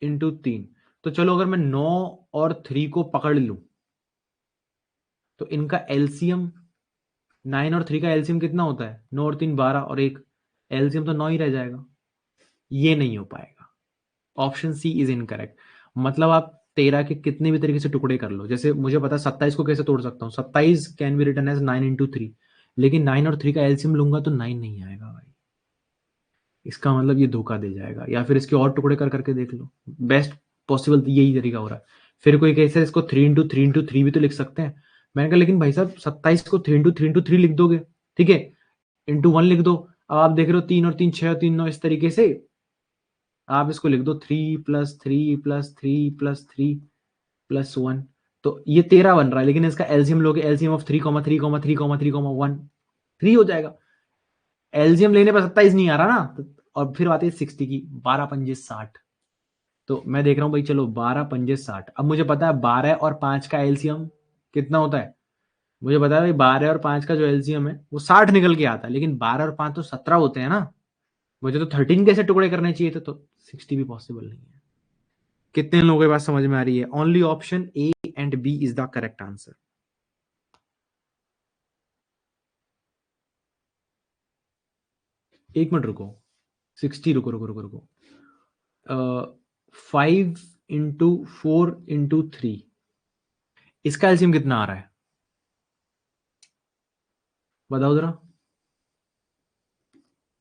× 3। तो चलो अगर मैं 9 और 3 को पकड़ लूं, तो इनका एलसीएम, 9 और 3 का एलसीएम कितना होता है? 9 और 3 12 और 1, एलसीएम तो 9 ही रह जाएगा। ये नहीं हो पाएगा। Option C is incorrect. मतलब आप 13 के कितने भी तरीके से टुकड़े कर लो, जैसे मुझे पता है 27 को कैसे तोड़ सकता हूँ। 27 कैन बी रिटन एज 9 × 3, लेकिन 9 और 3 का एलसीएम लूंगा तो 9 नहीं आएगा भाई। इसका मतलब ये धोखा दे जाएगा, या फिर इसके और टुकड़े कर करके देख लो। बेस्ट पॉसिबल यही तरीका हो रहा है। फिर कोई कैसे इसको 3 × 3 × 3 भी तो लिख सकते हैं। मैंने कहा लेकिन भाई साहब 27 को 3 × 3 × 3 लिख दोगे, ठीक है, × 1 लिख दो। अब आप देख रहे हो 3 और 3 6 और 3 9, इस तरीके से आप इसको लिख दो 3 + 3 + 3 + 3 + 1, तो ये 13 बन रहा है। लेकिन इसका एलसीएम लोगे, एलसीएम ऑफ 3, 3, 3, 3, 1 3 हो जाएगा। एलसीएम लेने पर 27 नहीं आ रहा ना, और फिर आती है 60 की। 12 पंजे 60। तो मैं देख रहा हूं भाई, चलो 12 पंजे 60। अब मुझे पता है 12 और 5 का एलसीएम कितना होता है। मुझे पता है भाई 12 और 5 का जो एलसीएम है वो 60 निकल के आता है, लेकिन 12 और 5 तो 17 होते हैं ना। मुझे तो 13 कैसे टुकड़े करने चाहिए थे, तो 60 भी पॉसिबल नहीं है। कितने लोगों की बात समझ में आ रही है? Only option A and B is the correct answer. एक मिनट रुको, 60, रुको रुको रुको रुको। 5 × 4 × 3, इसका एलसीएम कितना आ रहा है? बताओ जरा,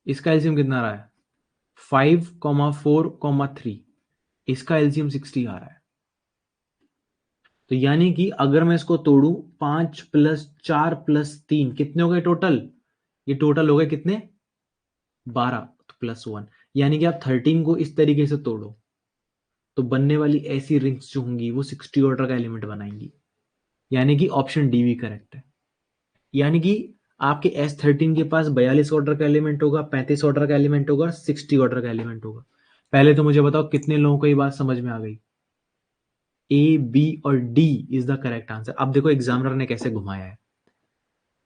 इसका एलसीएम कितना आ रहा है? 5, 4, 3, इसका एलसीएम 60 आ रहा है। तो यानी कि अगर मैं इसको तोड़ू, 5 + 4 + 3 कितने हो गए टोटल? ये टोटल हो गए कितने? 12 +1। यानी कि आप 13 को इस तरीके से तोड़ो तो बनने वाली ऐसी रिंग्स जो होंगी वो 60 ऑर्डर का एलिमेंट बनाएंगी। यानी कि ऑप्शन डी भी करेक्ट है। यानी कि आपके S13 के पास 42 ऑर्डर का एलिमेंट होगा, 35 ऑर्डर का एलिमेंट होगा, 60 ऑर्डर का एलिमेंट होगा। पहले तो मुझे बताओ कितने लोगों को ये बात समझ में आ गई? ए, बी और D is the correct answer. अब देखो एग्जामिनर ने कैसे घुमाया है।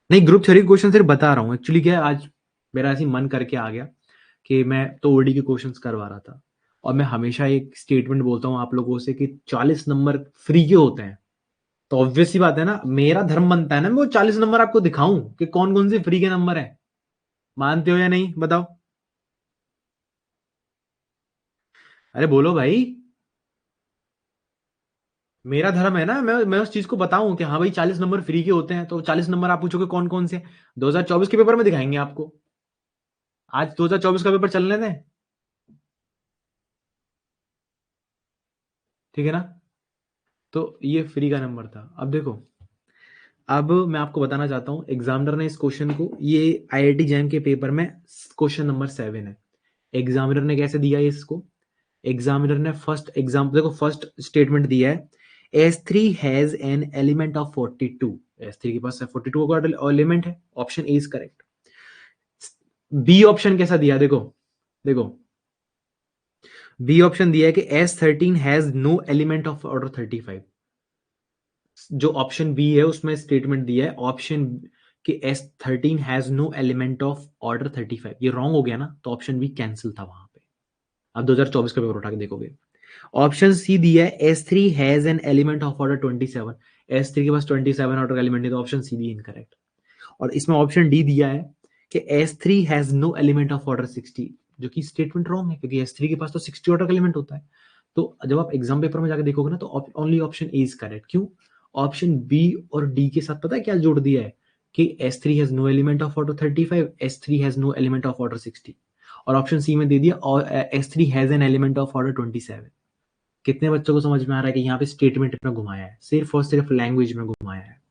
नहीं, ग्रुप थ्योरी क्वेश्चन सिर्फ बता रहा हूँ। एक्चुअली क्या है, आज मेरा ऐसी मन करके आ गया कि मैं तो ओडी के क्वेश्चंस करवा रहा था, और मैं हमेशा एक स्टेटमेंट बोलता हूँ आप लोगों से कि 40 नंबर फ्री के होते हैं। तो ऑब्वियस सी बात है ना, मेरा धर्म बनता है ना, मैं वो 40 नंबर आपको दिखाऊं कि कौन कौन से फ्री के नंबर है। मानते हो या नहीं बताओ? अरे बोलो भाई। मेरा धर्म है ना, मैं उस चीज को बताऊं कि हाँ भाई 40 नंबर फ्री के होते हैं। तो 40 नंबर आप पूछोगे कौन कौन से? 2024 के पेपर में दिखाएंगे आपको। आज 2024 का पेपर चलने दें, ठीक है ना। तो ये फ्री का नंबर था। अब देखो, अब मैं आपको बताना चाहता हूं, एग्जामिनर ने इस क्वेश्चन को, ये आईआईटी जैम के पेपर में क्वेश्चन नंबर 7 है। एग्जामिनर ने कैसे दिया है इसको? एग्जामिनर ने फर्स्ट एग्जाम्पल देखो, फर्स्ट स्टेटमेंट दिया है S3 has an element of 42। S3 के पास 42 का एलिमेंट है, option A is correct. B option कैसा दिया, देखो देखो बी ऑप्शन दिया है कि S13 has no element of order 35। जो ऑप्शन बी है उसमें स्टेटमेंट दिया है ऑप्शन कि S13 has no element of order 35, ये रॉन्ग हो गया ना, तो ऑप्शन बी कैंसिल था वहां पे। अब 2024 का पेपर उठा के देखोगे। ऑप्शन सी दिया है S3 has an element of order 27। S3 के पास 27 ऑर्डर का एलिमेंट है, तो ऑप्शन सी भी इनकरेक्ट। और इसमें ऑप्शन डी दिया है कि S3 has no element of order 60, जो कि स्टेटमेंट रॉन्ग है, क्योंकि S3 के पास तो 60 ऑर्डर का एलिमेंट होता है। तो जब आप एग्जाम पेपर में जाकर देखोगे ना, तो only option A is correct. क्यों? ऑप्शन बी और डी के साथ पता है क्या जोड़ दिया है कि S3 has no element of order 35, S3 has no element of order 60, और ऑप्शन सी में दे दिया और S3 has an element of order 27। कितने बच्चों को समझ में आ रहा है कि यहाँ पे स्टेटमेंट में घुमाया है, सिर्फ और सिर्फ लैंग्वेज में घुमाया है।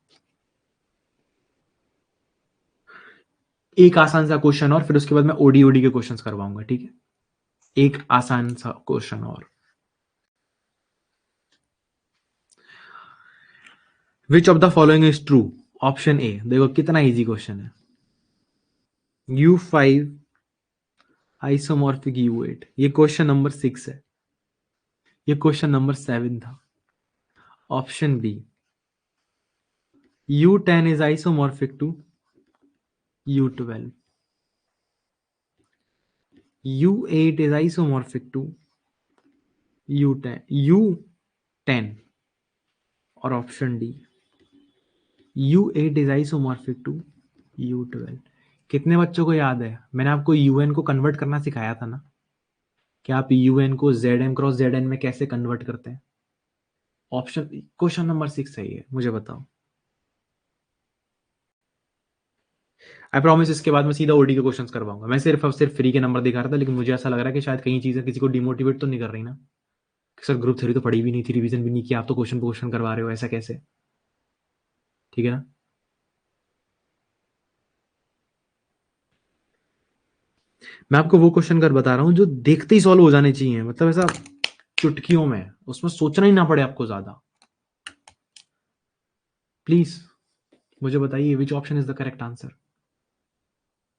एक आसान सा क्वेश्चन और फिर उसके बाद मैं ओडी के क्वेश्चंस करवाऊंगा, ठीक है? एक आसान सा क्वेश्चन और। Which of the following is true? Option A, देखो कितना इजी क्वेश्चन है। U5 आइसोमॉर्फिक U8, ये क्वेश्चन नंबर 6 है, ये क्वेश्चन नंबर 7 था। Option B, U10 is isomorphic to U12, U8 is isomorphic to U10, और option D U8 is isomorphic to U12। कितने बच्चों को याद है? मैंने आपको UN को कन्वर्ट करना सिखाया था ना, कि आप UN को ZM क्रॉस ZN में कैसे कन्वर्ट करते हैं। ऑप्शन क्वेश्चन नंबर 6 सही है, मुझे बताओ। आई प्रॉमिस इसके बाद मैं सीधा ओडी के क्वेश्चंस करवाऊंगा। मैं सिर्फ फ्री के नंबर दिखा रहा था, लेकिन मुझे ऐसा लग रहा है कि शायद कई चीजें किसी को डिमोटिवेट तो नहीं कर रही ना। सर ग्रुप थ्योरी तो पढ़ी भी नहीं थी, रिवीजन भी नहीं किया, आप तो क्वेश्चन पे क्वेश्चन करवा रहे हो, ऐसा कैसे? ठीक है ना? मैं आपको वो क्वेश्चन कर बता रहा हूं जो देखते ही सॉल्व हो जाने चाहिए, मतलब ऐसा चुटकियों में, उसमें सोचना ही ना पड़े आपको ज्यादा। प्लीज मुझे बताइए, विच option is the correct answer?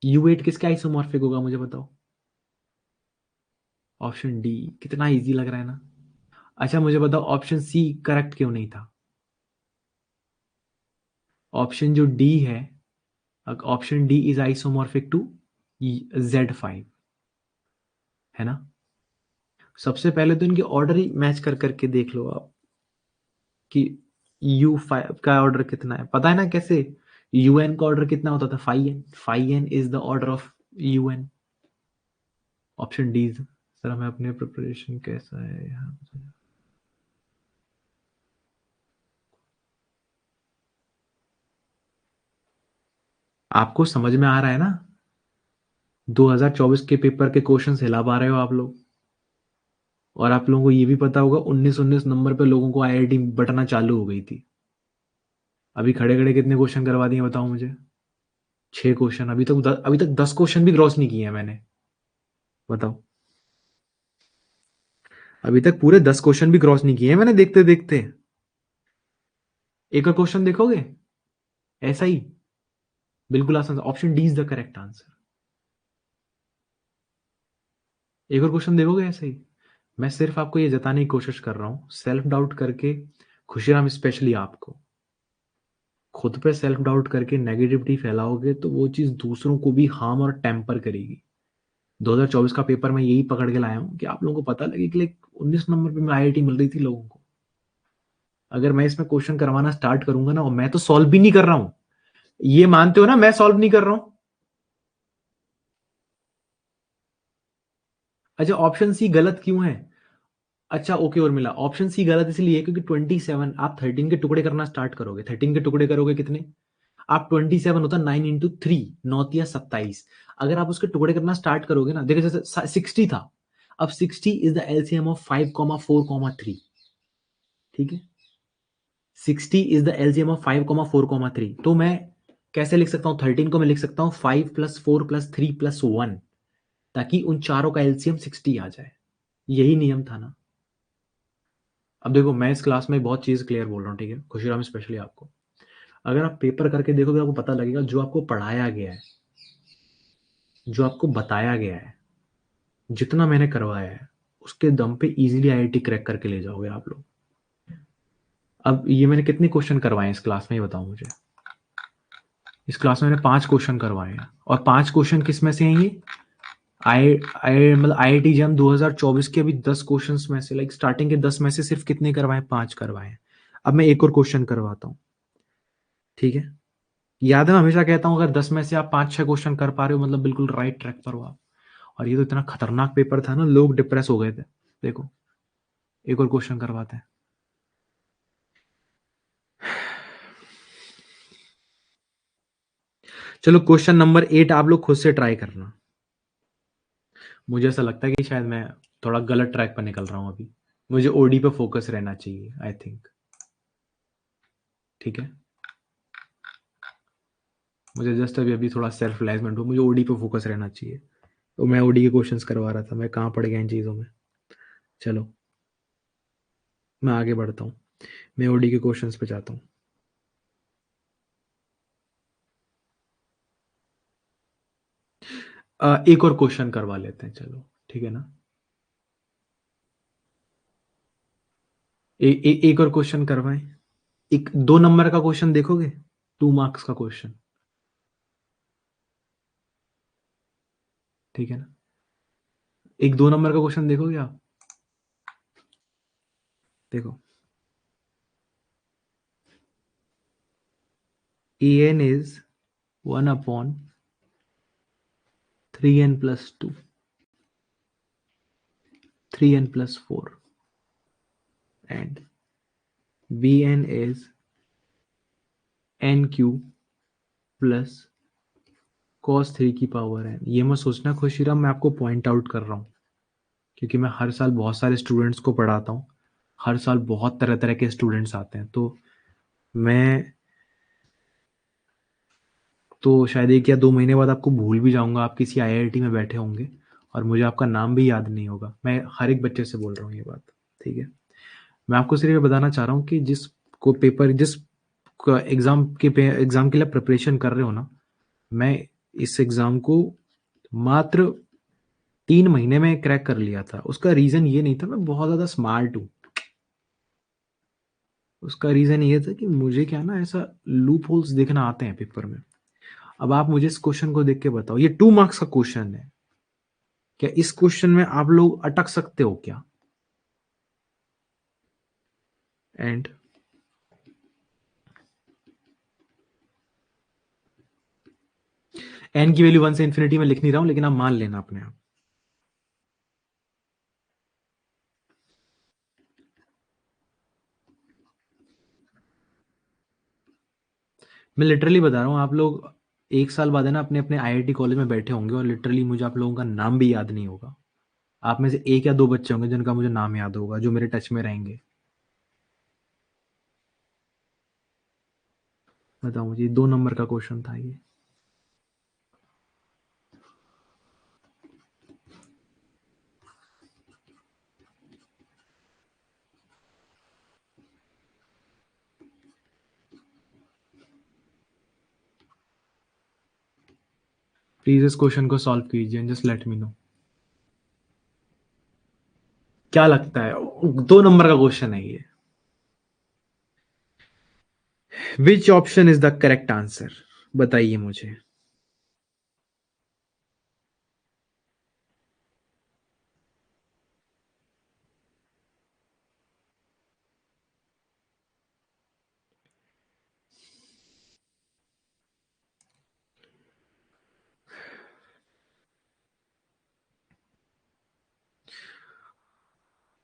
U8 किसका आइसोमॉर्फिक होगा, मुझे बताओ। ऑप्शन डी, कितना इजी लग रहा है ना। अच्छा मुझे बताओ, ऑप्शन सी करेक्ट क्यों नहीं था? ऑप्शन जो डी है, option D is isomorphic to Z5, है ना? सबसे पहले तो इनके ऑर्डर ही मैच कर करके देख लो आप कि U5 का ऑर्डर कितना है। पता है ना कैसे? UN का ऑर्डर कितना होता था? 5n is the order of UN। Option D. Sir हमें अपने प्रिपरेशन कैसा है यहाँ? आपको समझ में आ रहा है ना? 2024 के पेपर के क्वेश्चन हिला पा रहे हो आप लोग, और आप लोगों को ये भी पता होगा 19 नंबर पे लोगों को IIT बटना चालू हो गई थी। अभी खड़े खड़े कितने क्वेश्चन करवा दिए बताओ मुझे? 6 क्वेश्चन। अभी तक 10 क्वेश्चन भी क्रॉस नहीं किए हैं मैंने, बताओ। अभी तक पूरे 10 क्वेश्चन भी क्रॉस नहीं किए हैं मैंने, देखते देखते। एक और क्वेश्चन देखोगे ऐसा ही, बिल्कुल आसान। Option D is the correct answer. एक और क्वेश्चन देखोगे ऐसे ही। मैं सिर्फ आपको ये जताने की कोशिश कर रहा हूं, सेल्फ डाउट करके खुशीराम, स्पेशली आपको, खुद पे सेल्फ डाउट करके नेगेटिविटी फैलाओगे तो वो चीज दूसरों को भी हार्म और टेम्पर करेगी। 2024 का पेपर मैं यही पकड़ के लाया हूं कि आप लोगों को पता लगे कि 19 नंबर पे IIT मिल रही थी लोगों को। अगर मैं इसमें क्वेश्चन करवाना स्टार्ट करूंगा ना, और मैं तो सॉल्व भी नहीं कर रहा हूं, ये मानते हो ना, मैं सॉल्व नहीं कर रहा हूं। अच्छा ऑप्शन सी गलत क्यों है? अच्छा ओके, और मिला। ऑप्शन सी गलत इसलिए क्योंकि 27 आप 13 के टुकड़े करना स्टार्ट करोगे। 13 के टुकड़े करोगे कितने? आप 27 होता 9 इंटू 3, 9×3 = 27। अगर आप उसके टुकड़े करना स्टार्ट करोगे ना, देखो जैसे 60 था, अब 60 इज द LCM ऑफ 5,4,3। ठीक है, 60 इज द LCM ऑफ 5,4,3। तो मैं कैसे लिख सकता हूं? 13 को मैं लिख सकता हूं 5 + 4 + 3 + 1, ताकि उन चारों का LCM 60 आ जाए। यही नियम था ना। अब देखो मैं इस क्लास में बहुत चीज़ क्लियर बोल रहा हूँ, ठीक है, खुशीराम स्पेशली आपको, अगर आप पेपर करके देखोगे आपको पता लगेगा जो आपको पढ़ाया गया है, जो आपको बताया गया है, जितना मैंने करवाया है, उसके दम पे इजीली आईआईटी क्रैक करके ले जाओगे आप लोग। अब ये मैंने कितने क्वेश्चन करवाए हैं इस क्लास में, ये बताओ मुझे। इस क्लास में मैंने 5 क्वेश्चन करवाए हैं, और 5 क्वेश्चन किस में से हैं ये? आई आई मतलब आईआईटी जैम 2024 के अभी 10 क्वेश्चंस में से, लाइक स्टार्टिंग के 10 में से सिर्फ कितने करवाए? 5 करवाए हैं। अब मैं एक और क्वेश्चन करवाता हूँ, ठीक है। याद है मैं हमेशा कहता हूँ अगर 10 में से आप 5-6 क्वेश्चन कर पा रहे हो मतलब बिल्कुल राइट ट्रैक पर हो आप। और ये तो इतना खतरनाक पेपर था ना, लोग डिप्रेस हो गए थे। देखो एक और क्वेश्चन करवाते हैं। चलो क्वेश्चन नंबर 8 आप लोग खुद से ट्राई करना। मुझे ऐसा लगता है कि शायद मैं थोड़ा गलत ट्रैक पर निकल रहा हूँ अभी, मुझे ओडी पे फोकस रहना चाहिए आई थिंक, ठीक है। मुझे जस्ट अभी अभी थोड़ा सेल्फ रिलाइजमेंट हो, मुझे ओडी पे फोकस रहना चाहिए। तो मैं ओडी के क्वेश्चंस करवा रहा था, मैं कहाँ पड़ गया इन चीज़ों में। चलो मैं आगे बढ़ता हूँ, मैं ओडी के क्वेश्चंस पे जाता हूँ। एक और क्वेश्चन करवा लेते हैं, चलो ठीक है ना। एक और क्वेश्चन करवाएं। एक 2 नंबर का क्वेश्चन देखोगे, 2 मार्क्स का क्वेश्चन, ठीक है ना। एक 2 नंबर का क्वेश्चन देखोगे आप? देखो, en is 1 upon 3n plus 2, 3n plus 4, and bn is n cube plus cos 3 की पावर n। ये मत सोचना खुशीराम मैं आपको पॉइंट आउट कर रहा हूँ, क्योंकि मैं हर साल बहुत सारे स्टूडेंट्स को पढ़ाता हूँ, हर साल बहुत तरह तरह के स्टूडेंट्स आते हैं, मैं तो शायद 1 या 2 महीने बाद आपको भूल भी जाऊंगा, आप किसी आईआईटी में बैठे होंगे और मुझे आपका नाम भी याद नहीं होगा। मैं हर एक बच्चे से बोल रहा हूँ ये बात, ठीक है। मैं आपको सिर्फ ये बताना चाह रहा हूँ कि जिस एग्जाम के लिए प्रिपरेशन कर रहे हो ना, मैं इस एग्जाम को मात्र 3 महीने में क्रैक कर लिया था। उसका रीजन ये नहीं था मैं बहुत ज्यादा स्मार्ट हूँ, उसका रीजन ये था कि मुझे क्या ना ऐसा लूप होल्स देखना आते हैं पेपर में। अब आप मुझे इस क्वेश्चन को देख के बताओ, ये 2 मार्क्स का क्वेश्चन है, क्या इस क्वेश्चन में आप लोग अटक सकते हो क्या? एंड एन की वैल्यू 1 से इंफिनिटी में लिख नहीं रहा हूं, लेकिन आप मान लेना अपने आप। मैं लिटरली बता रहा हूं, आप लोग 1 साल बाद है ना अपने अपने आईआईटी कॉलेज में बैठे होंगे और लिटरली मुझे आप लोगों का नाम भी याद नहीं होगा। आप में से 1 या 2 बच्चे होंगे जिनका मुझे नाम याद होगा, जो मेरे टच में रहेंगे। बताओ मुझे, 2 नंबर का क्वेश्चन था ये। प्लीज इस क्वेश्चन को सॉल्व कीजिए and just let me know. क्या लगता है? 2 नंबर का क्वेश्चन है ये। विच option is the correct answer? बताइए मुझे।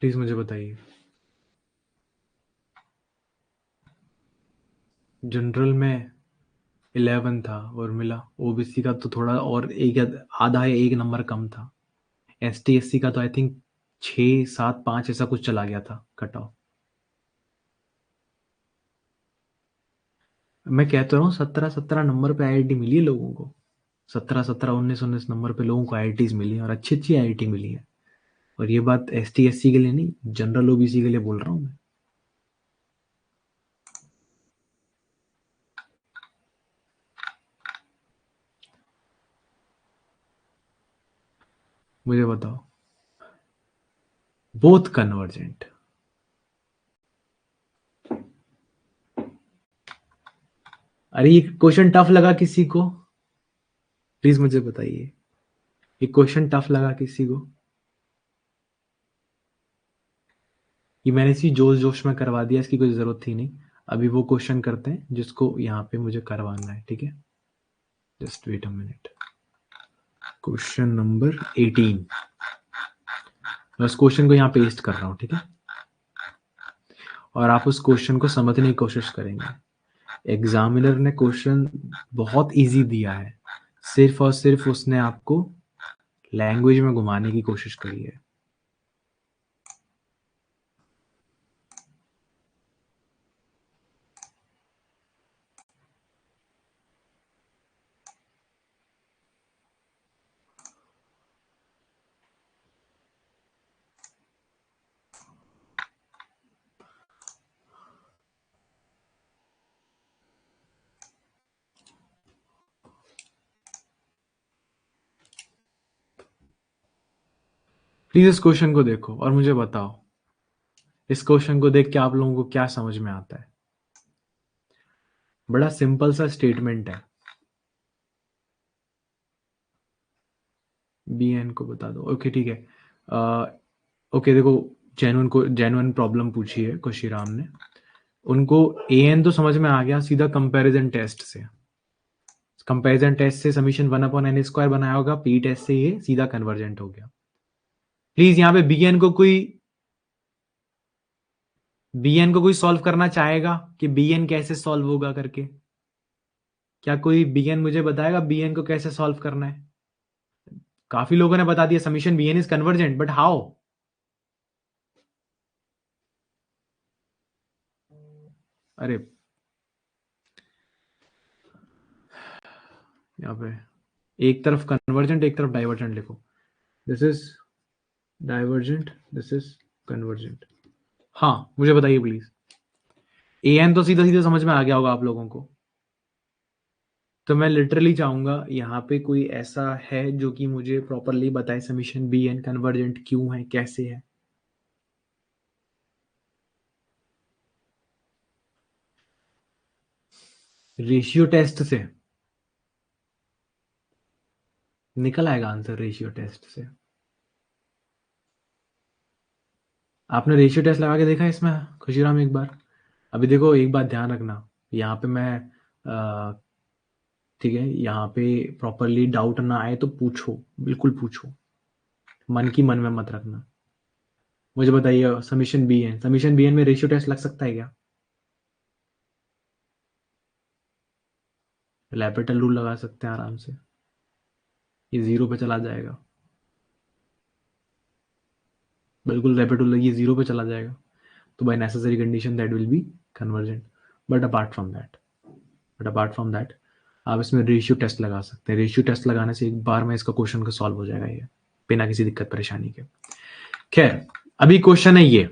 प्लीज मुझे बताइए। जनरल में 11 था और मिला, ओबीसी का तो थोड़ा और एक आधा या 1 नंबर कम था, एसटी एससी का तो आई थिंक 6 7 5 ऐसा कुछ चला गया था कट ऑफ। मैं कहता रहा हूँ 17 17 नंबर पे आईआईटी मिली है लोगों को, 17 17 19 19 नंबर पे लोगों को आईआईटीज मिली है और अच्छी अच्छी आईआईटी मिली है। और ये बात ST SC के लिए नहीं, जनरल OBC के लिए बोल रहा हूं मैं। मुझे बताओ, बोथ कन्वर्जेंट। अरे ये क्वेश्चन टफ लगा किसी को? प्लीज मुझे बताइए, ये क्वेश्चन टफ लगा किसी को? ये मैंने इसी जोश जोश में करवा दिया, इसकी कोई जरूरत थी नहीं। अभी वो क्वेश्चन करते हैं जिसको यहाँ पे मुझे करवाना है, ठीक है? Just wait a minute. Question number 18, मैं उस क्वेश्चन को यहाँ पेस्ट कर रहा हूँ, ठीक है? और आप उस क्वेश्चन को समझने की कोशिश करेंगे। एग्जामिनर ने क्वेश्चन बहुत इजी दिया है, सिर्फ और सिर्फ उसने आपको लैंग्वेज में घुमाने की कोशिश करी है। प्लीज इस क्वेश्चन को देखो और मुझे बताओ, इस क्वेश्चन को देख के आप लोगों को क्या समझ में आता है? बड़ा सिंपल सा स्टेटमेंट है। BN को बता दो, ओके ठीक है। ओके देखो, जेन्युइन प्रॉब्लम पूछी है खुशीराम ने। उनको AN तो समझ में आ गया, सीधा कंपैरिजन टेस्ट से। कंपैरिजन टेस्ट से समीशन 1/n² बनाया होगा, P टेस्ट से ये सीधा कन्वर्जेंट हो गया। प्लीज यहाँ पे BN को कोई सॉल्व करना चाहेगा कि BN कैसे सॉल्व होगा करके? क्या कोई BN मुझे बताएगा BN को कैसे सॉल्व करना है? काफी लोगों ने बता दिया summation BN is convergent, but how? अरे यहाँ पे एक तरफ कन्वर्जेंट एक तरफ डाइवर्जेंट लिखो। This is divergent, this is convergent. हाँ मुझे बताइए प्लीज। AN तो सीधा सीधा समझ में आ गया होगा आप लोगों को। तो मैं लिटरली चाहूंगा यहाँ पे कोई ऐसा है जो कि मुझे प्रॉपरली बताए समीशन BN कन्वर्जेंट क्यों है, कैसे है। रेशियो टेस्ट से निकल आएगा आंसर, रेशियो टेस्ट से। आपने रेशियो टेस्ट लगा के देखा है इसमें खुशीराम एक बार? अभी देखो एक बात ध्यान रखना, यहाँ पे मैं ठीक है, यहाँ पे प्रॉपरली डाउट ना आए तो पूछो, बिल्कुल पूछो, मन की मन में मत रखना। मुझे बताइए, समीशन BN में रेशियो टेस्ट लग सकता है क्या? लैपेटल रूल लगा सकते हैं आराम से, ये 0 पे चला जाएगा। बिल्कुल लैपेटल ये 0 पे चला जाएगा, तो by necessary condition that will be convergent. But apart from that आप इसमें रेशियो टेस्ट लगा सकते हैं। रेशियो टेस्ट लगाने से एक बार में इसका क्वेश्चन का सॉल्व हो जाएगा ये, बिना किसी दिक्कत परेशानी के। खैर अभी क्वेश्चन है ये,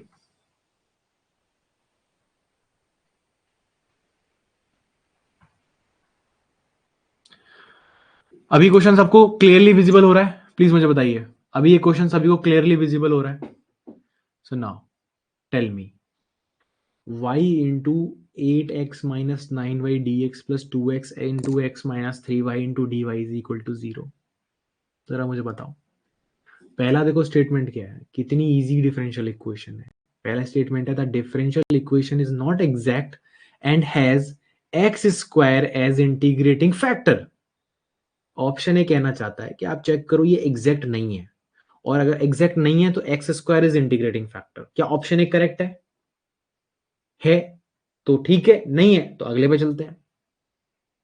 अभी क्वेश्चन सबको क्लियरली विजिबल हो रहा है? प्लीज मुझे बताइए, अभी ये क्वेश्चन सभी को क्लियरली विजिबल हो रहा है? So now tell me, y into 8x minus 9y dx plus 2x into x minus 3y into dy is equal to 0। जरा मुझे बताओ, पहला देखो स्टेटमेंट क्या है, कितनी इजी डिफरेंशियल इक्वेशन है। पहला स्टेटमेंट है the differential equation is not exact and has x square as integrating factor. Option A कहना चाहता है कि आप चेक करो ये एग्जैक्ट नहीं है, और अगर एग्जैक्ट नहीं है तो x square is integrating factor. क्या ऑप्शन ए करेक्ट है तो ठीक है, नहीं है तो अगले पे चलते हैं।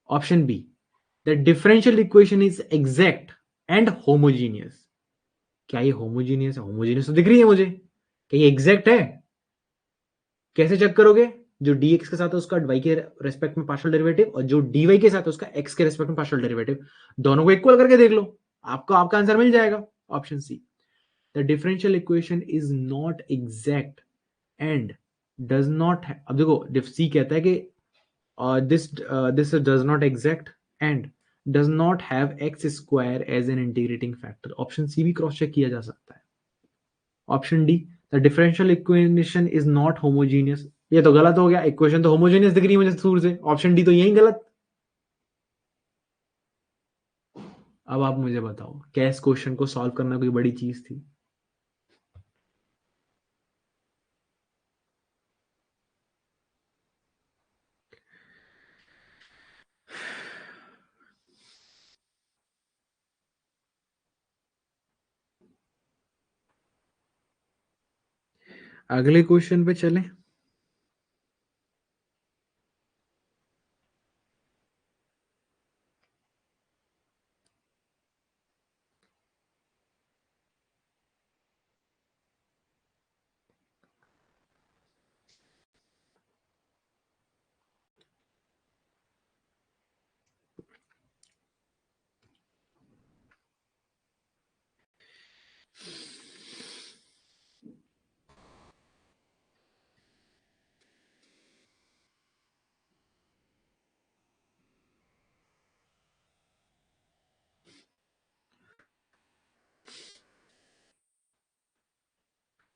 Option B, the differential equation is exact and homogeneous. क्या ये होमोजीनियस है? होमोजीनियस तो दिख रही है मुझे, क्या ये एग्जैक्ट है? कैसे चेक करोगे? जो dx के साथ है उसका y के रेस्पेक्ट में पार्शियल डेरिवेटिव, और जो dy के साथ है उसका x के रेस्पेक्ट में पार्शियल डेरिवेटिव, दोनों को इक्वल करके देख लो, आपको आपका आंसर मिल जाएगा। Option C, the differential equation is not exact and does not, अब देखो सी कहता है कि this does not exact and does not have x square as an integrating factor. Option C भी क्रॉस चेक किया जा सकता है। Option D, the differential equation is not homogeneous, ये तो गलत हो गया, इक्वेशन तो होमोजीनियस दिख रही है मुझे दूर से, ऑप्शन डी तो यही गलत। अब आप मुझे बताओ, क्या इस क्वेश्चन को सॉल्व करना कोई बड़ी चीज थी? अगले क्वेश्चन पे चलें।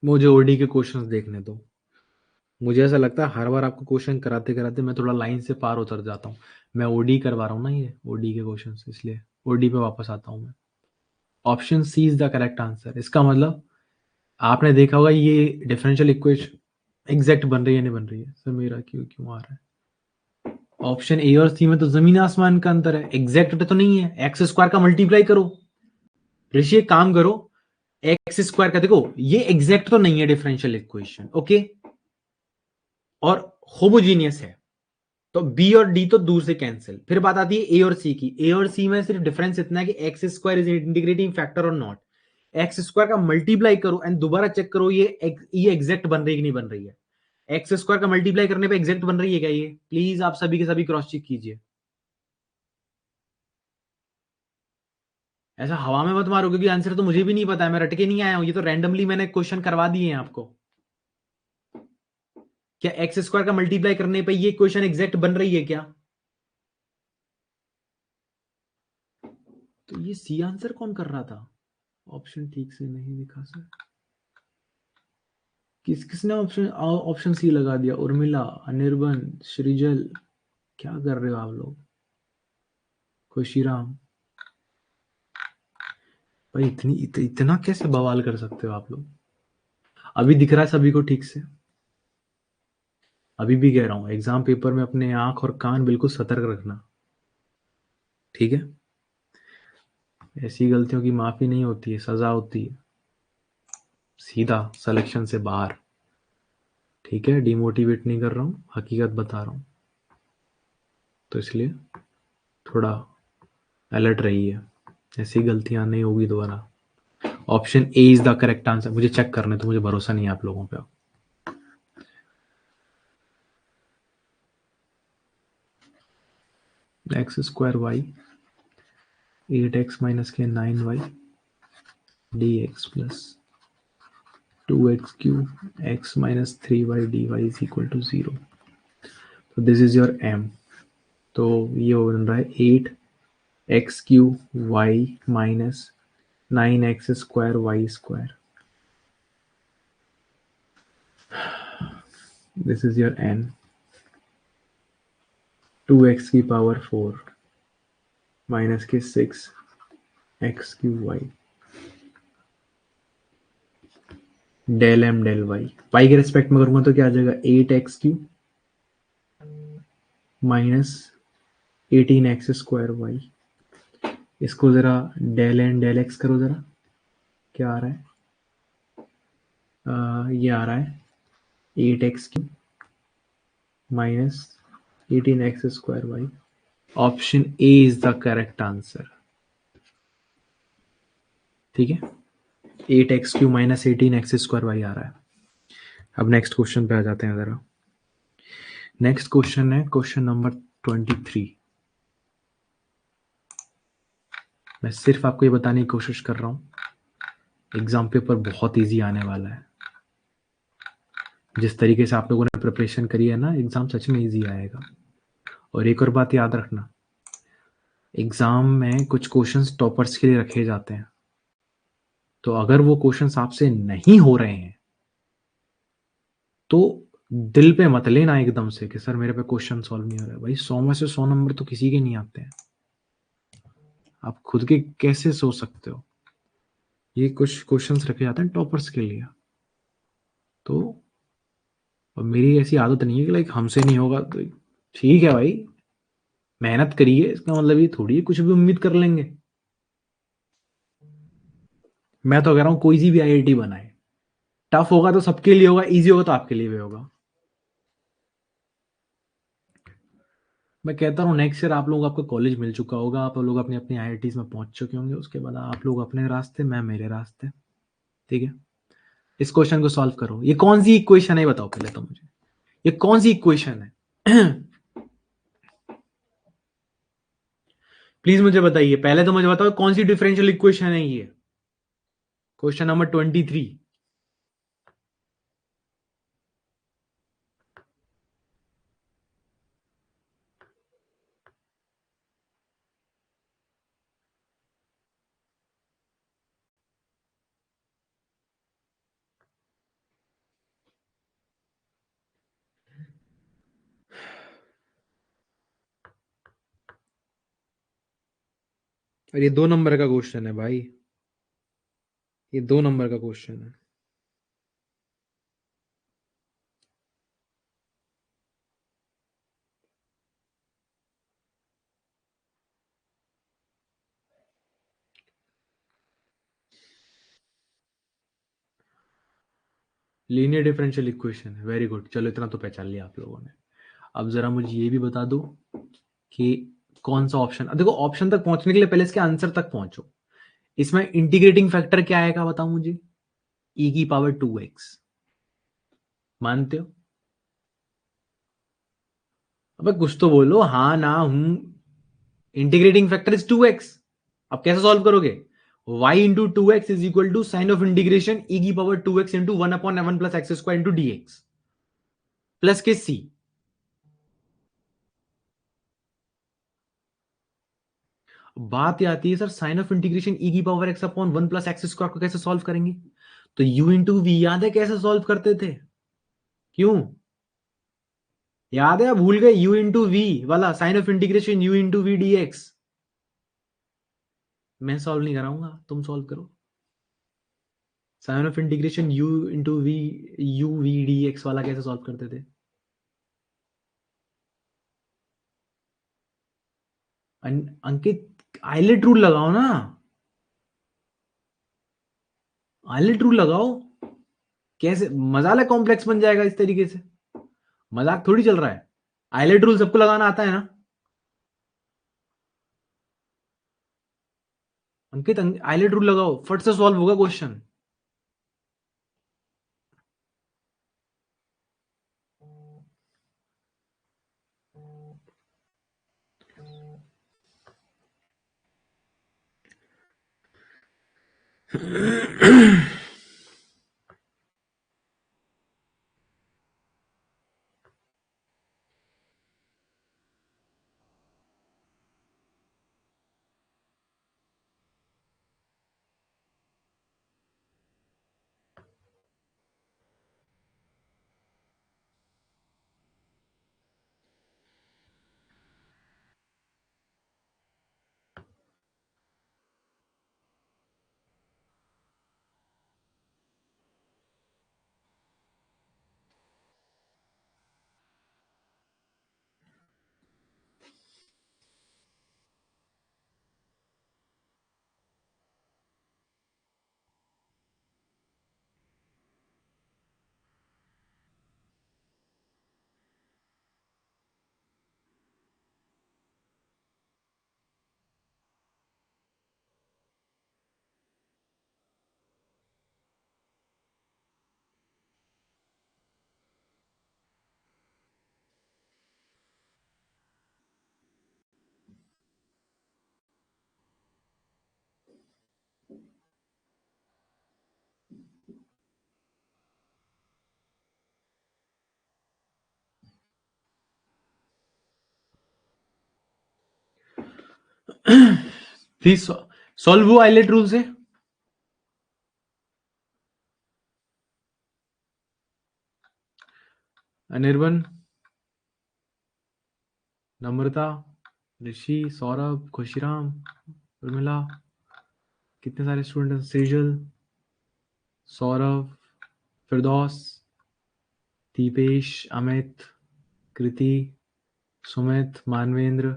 मुझे ओडी के क्वेश्चंस देखने दो। मुझे ऐसा लगता है हर बार आपको क्वेश्चन कराते कराते मैं थोड़ा लाइन से पार उतर जाता हूँ। मैं ओडी करवा रहा हूँ ना, ये ओडी के क्वेश्चंस, इसलिए ओडी पे वापस आता हूँ मैं। Option C is the correct answer. इसका मतलब आपने देखा होगा ये डिफरेंशियल इक्वेशन एग्जैक्ट बन रही है नहीं बन रही है? सर मेरा क्यों क्यों आ रहा है? ऑप्शन ए और सी में तो जमीन आसमान का अंतर है, एग्जैक्ट तो नहीं है। एक्स स्क्वायर का मल्टीप्लाई करो ऋषि, एक काम करो, एक्स स्क्वायर का देखो, ये एग्जैक्ट तो नहीं है डिफरेंशियल इक्वेशन, ओके, और होमोजीनियस है, तो बी और डी तो दूर से कैंसिल। फिर बात आती है ए और सी की। ए और सी में सिर्फ डिफरेंस इतना है कि x square is integrating factor और नॉट। एक्स स्क्वायर का मल्टीप्लाई करो एंड दोबारा चेक करो ये एग्जैक्ट बन रही है कि नहीं बन रही है। एक्स स्क्वायर का मल्टीप्लाई करने पे एग्जैक्ट बन रही है क्या ये? प्लीज आप सभी के सभी क्रॉस चेक कीजिए। ऐसा हवा में मत मारो, क्योंकि आंसर तो मुझे भी नहीं पता है, मैं रटके नहीं आया हूं, ये तो रैंडमली मैंने क्वेश्चन करवा दिए हैं आपको। क्या एक्स स्क्वायर का मल्टीप्लाई करने पे ये क्वेश्चन एग्जैक्ट बन रही है क्या? तो ये सी आंसर कौन कर रहा था? ऑप्शन ठीक से नहीं दिखा सर। किसने ऑप्शन ऑप्शन सी लगा दिया? उर्मिला, अनिर्बन, सृजल, क्या कर रहे हो आप लोग? खुशीराम भाई, इतना कैसे बवाल कर सकते हो आप लोग? अभी दिख रहा है सभी को ठीक से? अभी भी कह रहा हूं, एग्जाम पेपर में अपने आंख और कान बिल्कुल सतर्क रखना, ठीक है? ऐसी गलतियों की माफी नहीं होती है, सजा होती है, सीधा सिलेक्शन से बाहर, ठीक है? डिमोटिवेट नहीं कर रहा हूं, हकीकत बता रहा हूं, तो इसलिए थोड़ा अलर्ट रहिए, ऐसी गलतियां नहीं होगी दोबारा। Option A is the correct answer. मुझे चेक करने तो, मुझे भरोसा नहीं है आप लोगों पे। X square Y 8x minus के 9y dx plus 2x cube x minus 3y dy is equal to 0। तो दिस इज योर m। तो ये बन रहा है 8x cube y minus 9x square y square. This is your n। 2x की power 4 minus के 6x cube y del m del y। y के respect में करूंगा तो क्या आ जाएगा? 8x cube minus 18x square y। इसको जरा डेल एन डेल एक्स करो जरा, क्या आ रहा है? ये आ रहा है 8x cube minus 18x square y. Option A is the correct answer, ठीक है? 8x cube minus 18x square y आ रहा है। अब नेक्स्ट क्वेश्चन पे आ जाते हैं जरा। नेक्स्ट क्वेश्चन है क्वेश्चन नंबर 23। मैं सिर्फ आपको ये बताने की कोशिश कर रहा हूं एग्जाम पेपर बहुत इजी आने वाला है। जिस तरीके से आप लोगों ने प्रिपरेशन करी है ना, एग्जाम सच में इजी आएगा। और एक और बात याद रखना, एग्जाम में कुछ क्वेश्चंस टॉपर्स के लिए रखे जाते हैं, तो अगर वो क्वेश्चंस आपसे नहीं हो रहे हैं तो दिल पे मत लेना एकदम से कि सर मेरे पे क्वेश्चन सॉल्व नहीं हो रहा है। भाई 100 में से 100 नंबर तो किसी के नहीं आते हैं। आप खुद के कैसे सोच सकते हो? ये कुछ क्वेश्चंस रखे जाते हैं टॉपर्स के लिए। तो अब मेरी ऐसी आदत नहीं है कि लाइक हमसे नहीं होगा तो ठीक है भाई, मेहनत करिए, इसका मतलब ये थोड़ी है कुछ भी उम्मीद कर लेंगे। मैं तो कह रहा हूँ कोई सी भी आईआईटी बनाए, टफ होगा तो सबके लिए होगा, इजी होगा तो आपके लिए भी होगा। मैं कहता हूँ नेक्स्ट ईयर आप लोग, आपका कॉलेज मिल चुका होगा, आप लोग अपनी अपनी आईआईटीज में पहुंच चुके होंगे, उसके बाद आप लोग अपने रास्ते, मैं मेरे रास्ते। ठीक है, इस क्वेश्चन को सॉल्व करो। ये कौन सी इक्वेशन है बताओ पहले तो मुझे, ये कौन सी इक्वेशन है? प्लीज मुझे बताइए, पहले तो मुझे बताओ कौन सी डिफरेंशियल इक्वेशन है ये। Question number 23। और ये 2 नंबर का क्वेश्चन है भाई, ये 2 नंबर का क्वेश्चन है। लीनियर डिफरेंशियल इक्वेशन है, वेरी गुड। चलो इतना तो पहचान लिया आप लोगों ने। अब जरा मुझे ये भी बता दो कि कौन सा ऑप्शन, देखो ऑप्शन तक पहुंचने के लिए पहले इसके आंसर तक पहुंचो। इसमें इंटीग्रेटिंग फैक्टर क्या आएगा बताओ मुझे? ई की पावर 2x। मानते हो? अबे कुछ तो बोलो, हाँ ना हूं। Integrating factor is 2x। अब कैसे सॉल्व करोगे? y into 2x is equal to sign of integration e की power 2x into 1/1 plus x square into dx plus के c। बात ये आती है sir, sign of integration e की power x upon 1 plus x square को कैसे solve करेंगे? तो u इंटू वी याद है कैसे सॉल्व करते थे? क्यों याद है? भूल गए? u इंटू वी वाला sign of integration u into v d x. मैं सॉल्व नहीं कराऊंगा, तुम सॉल्व करो। Sign of integration u into v, u v d x वाला कैसे सॉल्व करते थे? अंकित आइलेट रूल लगाओ ना, आइलेट रूल लगाओ। कैसे मजाला कॉम्प्लेक्स बन जाएगा इस तरीके से? मजाक थोड़ी चल रहा है। आइलेट रूल सबको लगाना आता है ना अंकित? आइलेट रूल लगाओ, फट से सॉल्व होगा क्वेश्चन। प्लीज सॉल्व वो आइलेट रूल से। अनिर्बन, नम्रता, ऋषि, सौरभ, खुशीराम, उर्मिला, कितने सारे स्टूडेंट, सेजल, सौरभ, फिरदौस, दीपेश, अमित, कृति, सुमित, मानवेंद्र,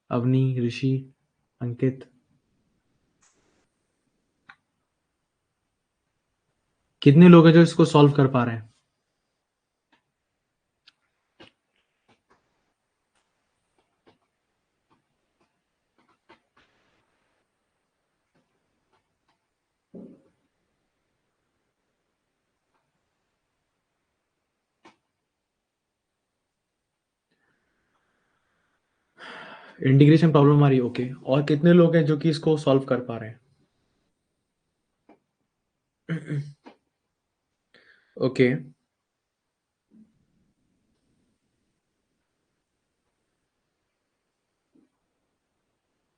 अवनी, ऋषि, अंकित। कितने लोग हैं जो इसको सॉल्व कर पा रहे हैं? इंटीग्रेशन प्रॉब्लम आ रही है, ओके। और कितने लोग हैं जो कि इसको सॉल्व कर पा रहे हैं? Okay,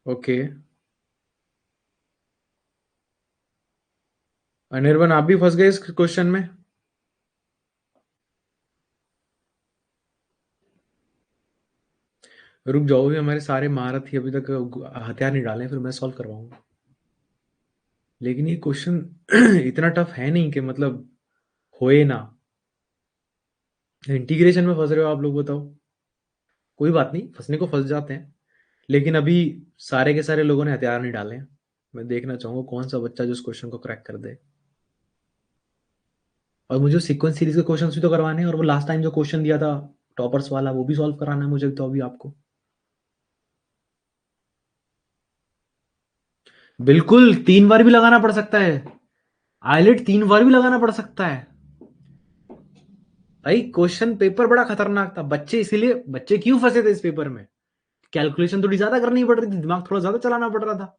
okay. अनिर्बन, आप भी फंस गए इस क्वेश्चन में? रुक जाओ, भी हमारे सारे महारथी अभी तक हथियार नहीं डाले, फिर मैं सॉल्व करवाऊंगा। लेकिन ये क्वेश्चन इतना टफ है नहीं कि मतलब होए ना। इंटीग्रेशन में फंस रहे हो आप लोग, बताओ। कोई बात नहीं, फंसने को फंस जाते हैं, लेकिन अभी सारे के सारे लोगों ने हथियार नहीं डाले हैं। मैं देखना चाहूंगा कौन सा बच्चा जो इस क्वेश्चन को क्रैक कर दे। और मुझे सीक्वेंस सीरीज के क्वेश्चन भी तो करवाने हैं, और वो लास्ट टाइम जो क्वेश्चन दिया था टॉपर्स वाला, वो भी सॉल्व कराना है मुझे तो अभी आपको। बिल्कुल, 3 बार भी लगाना पड़ सकता है। आईलेट 3 बार भी लगाना पड़ सकता है भाई। क्वेश्चन पेपर बड़ा खतरनाक था, बच्चे इसीलिए बच्चे क्यों फंसे थे इस पेपर में? कैलकुलेशन थोड़ी ज्यादा करनी पड़ रही थी, दिमाग थोड़ा ज्यादा चलाना पड़ रहा था।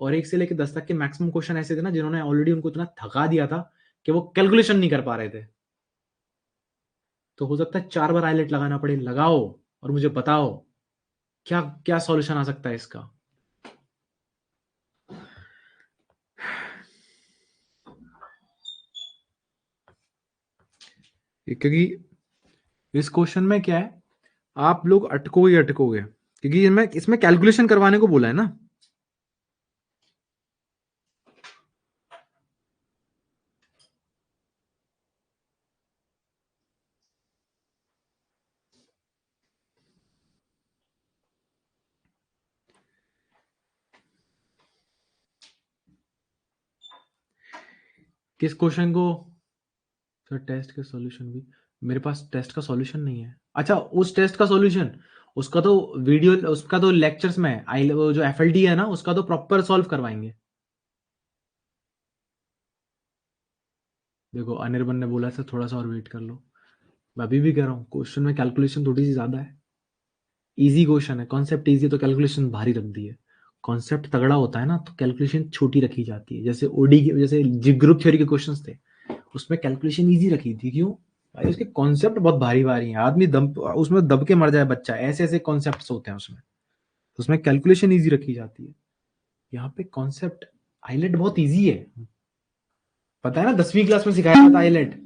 और 1 से लेकर 10 तक के मैक्सिमम क्वेश्चन ऐसे थे ना, जिन्होंने ऑलरेडी उनको इतना थका दिया था कि वो कैलकुलेशन नहीं कर पा रहे थे। तो हो सकता है 4 बार आईलेट लगाना पड़े। लगाओ और मुझे बताओ क्या क्या सॉल्यूशन आ सकता है इसका। क्योंकि इस क्वेश्चन में क्या है, आप लोग अटकोगे अटकोगे, क्योंकि इसमें कैलकुलेशन करवाने को बोला है ना। किस क्वेश्चन को? सर टेस्ट का सॉल्यूशन भी मेरे पास, टेस्ट का सॉल्यूशन नहीं है। अच्छा, उस टेस्ट का सॉल्यूशन, उसका तो वीडियो, उसका तो लेक्चर्स में आई, वो जो एफएलटी है ना, उसका तो प्रॉपर सॉल्व करवाएंगे। देखो, अनिर्बन ने बोला था थोड़ा सा और वेट कर लो। मैं अभी भी कह रहा हूँ, क्वेश्चन में कैलकुलेशन थोड़ी सी ज्यादा है। इजी क्वेश्चन है, कॉन्सेप्ट इजी है तो कैलकुलेशन भारी रख दी है। कॉन्सेप्ट तगड़ा होता है ना तो कैलकुलेशन छोटी रखी जाती है। जैसे ओडी के, जैसे ग्रुप थ्योरी के क्वेश्चंस थे, उसमें कैलकुलेशन इजी रखी थी। क्यों भाई? उसके कॉन्सेप्ट बहुत भारी भारी हैं, आदमी दम उसमें दब के मर जाए बच्चा, ऐसे ऐसे कॉन्सेप्ट्स होते हैं उसमें। तो उसमें कैलकुलेशन इजी रखी जाती है। यहाँ पे कॉन्सेप्ट आइलेट बहुत इजी है। पता है ना, 10वीं क्लास में सिखाया जाता है आइलेट।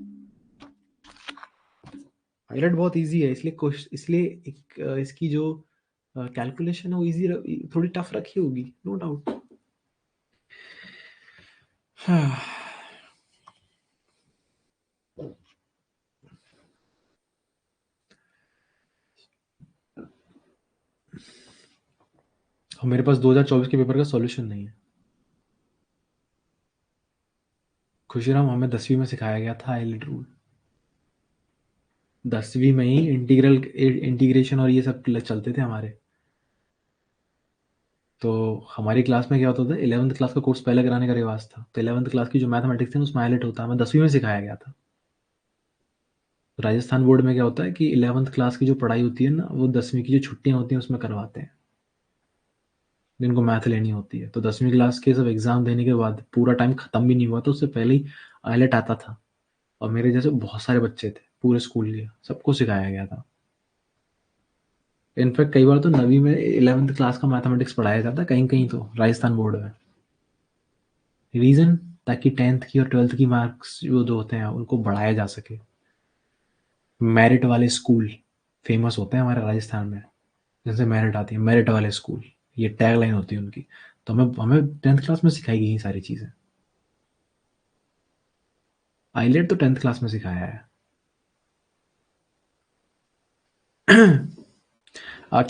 आइलेट बहुत इजी है, इसलिए इसकी जो कैलकुलेशन है वो इजी, थोड़ी टफ रखी होगी, नो डाउट। मेरे पास 2024 के पेपर का सॉल्यूशन नहीं है। खुशीराम, हमें 10वीं में सिखाया गया था आइलेट रूल। 10वीं में ही इंटीग्रेशन और ये सब चलते थे हमारे। तो हमारी क्लास में क्या होता था, 11th क्लास का कोर्स पहले कराने का रिवाज था, तो 11th क्लास की जो मैथमेटिक्स थी उसमें आइलेट होता है, हमें 10वीं में सिखाया गया था। तो राजस्थान बोर्ड में क्या होता है कि 11th क्लास की जो पढ़ाई होती है ना, वो 10वीं की जो छुट्टियां होती हैं उसमें करवाते हैं, जिनको मैथ लेनी होती है। तो 10वीं क्लास के सब एग्जाम देने के बाद पूरा टाइम खत्म भी नहीं हुआ तो उससे पहले ही आइलेट आता था। और मेरे जैसे बहुत सारे बच्चे थे पूरे स्कूल के, सबको सिखाया गया था। इनफैक्ट कई बार तो 9वीं में 11th क्लास का मैथमेटिक्स पढ़ाया जाता है कहीं कहीं तो राजस्थान बोर्ड में। रीजन, ताकि 10th की और 12th की मार्क्स जो होते हैं उनको बढ़ाया जा सके। मेरिट वाले स्कूल फेमस होते हैं हमारे राजस्थान में, जिनसे मेरिट आती है, मेरिट वाले स्कूल, ये टैग लाइन होती है उनकी। तो हमें हमें 10th क्लास में सिखाई गई ये सारी चीज़ें। आईलेट तो 10th क्लास में सिखाया है।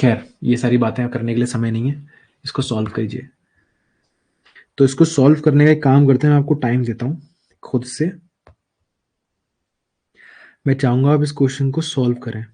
खैर, ये सारी बातें करने के लिए समय नहीं है, इसको सॉल्व कीजिए। तो इसको सॉल्व करने का एक काम करते हैं, मैं आपको टाइम देता हूँ खुद से। मैं चाहूंगा आप इस क्वेश्चन को सॉल्व करें।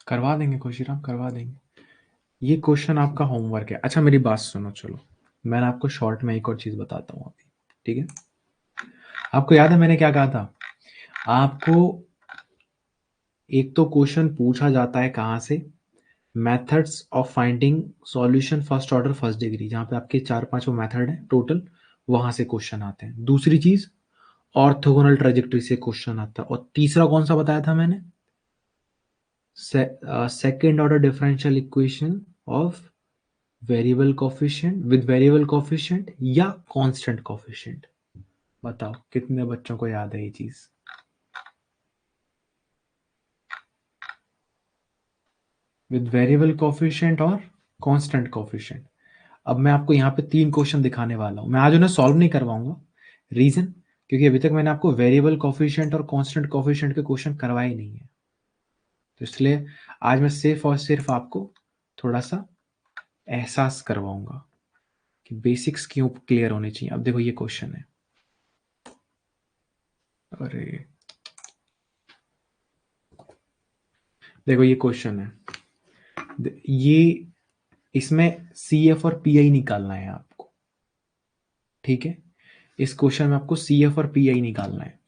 करवा देंगे खुशीराम, करवा देंगे। ये क्वेश्चन आपका होमवर्क है। अच्छा मेरी बात सुनो, चलो मैं आपको शॉर्ट में एक और चीज बताता हूँ अभी, ठीक है? आपको याद है मैंने क्या कहा था? आपको एक तो क्वेश्चन पूछा जाता है कहाँ से, methods of finding solution first order first degree, जहाँ पे आपके 4-5 वो मेथड है टोटल, वहां से क्वेश्चन आते हैं। दूसरी चीज, ऑर्थोगोनल ट्रेजेक्टरी से क्वेश्चन आता है। और तीसरा कौन सा बताया था मैंने? Second order differential equation of variable coefficient with variable coefficient या कांस्टेंट कोफिशिएंट। बताओ कितने बच्चों को याद है ये चीज? विद वेरिएबल कोफिशिएंट और कांस्टेंट कोफिशिएंट। अब मैं आपको यहाँ पे 3 क्वेश्चन दिखाने वाला हूँ। मैं आज उन्हें सॉल्व नहीं करवाऊंगा। रीजन, क्योंकि अभी तक मैंने आपको वेरिएबल कोफिशिएंट और कांस्टेंट कोफिशिएंट के क्वेश्चन करवाए ही नहीं है। तो इसलिए आज मैं सिर्फ और सिर्फ आपको थोड़ा सा एहसास करवाऊंगा कि बेसिक्स क्यों क्लियर होने चाहिए। अब देखो ये क्वेश्चन है, अरे देखो ये क्वेश्चन है, ये इसमें सी एफ और पी आई निकालना है आपको, ठीक है? इस क्वेश्चन में आपको सी एफ और पी आई निकालना है।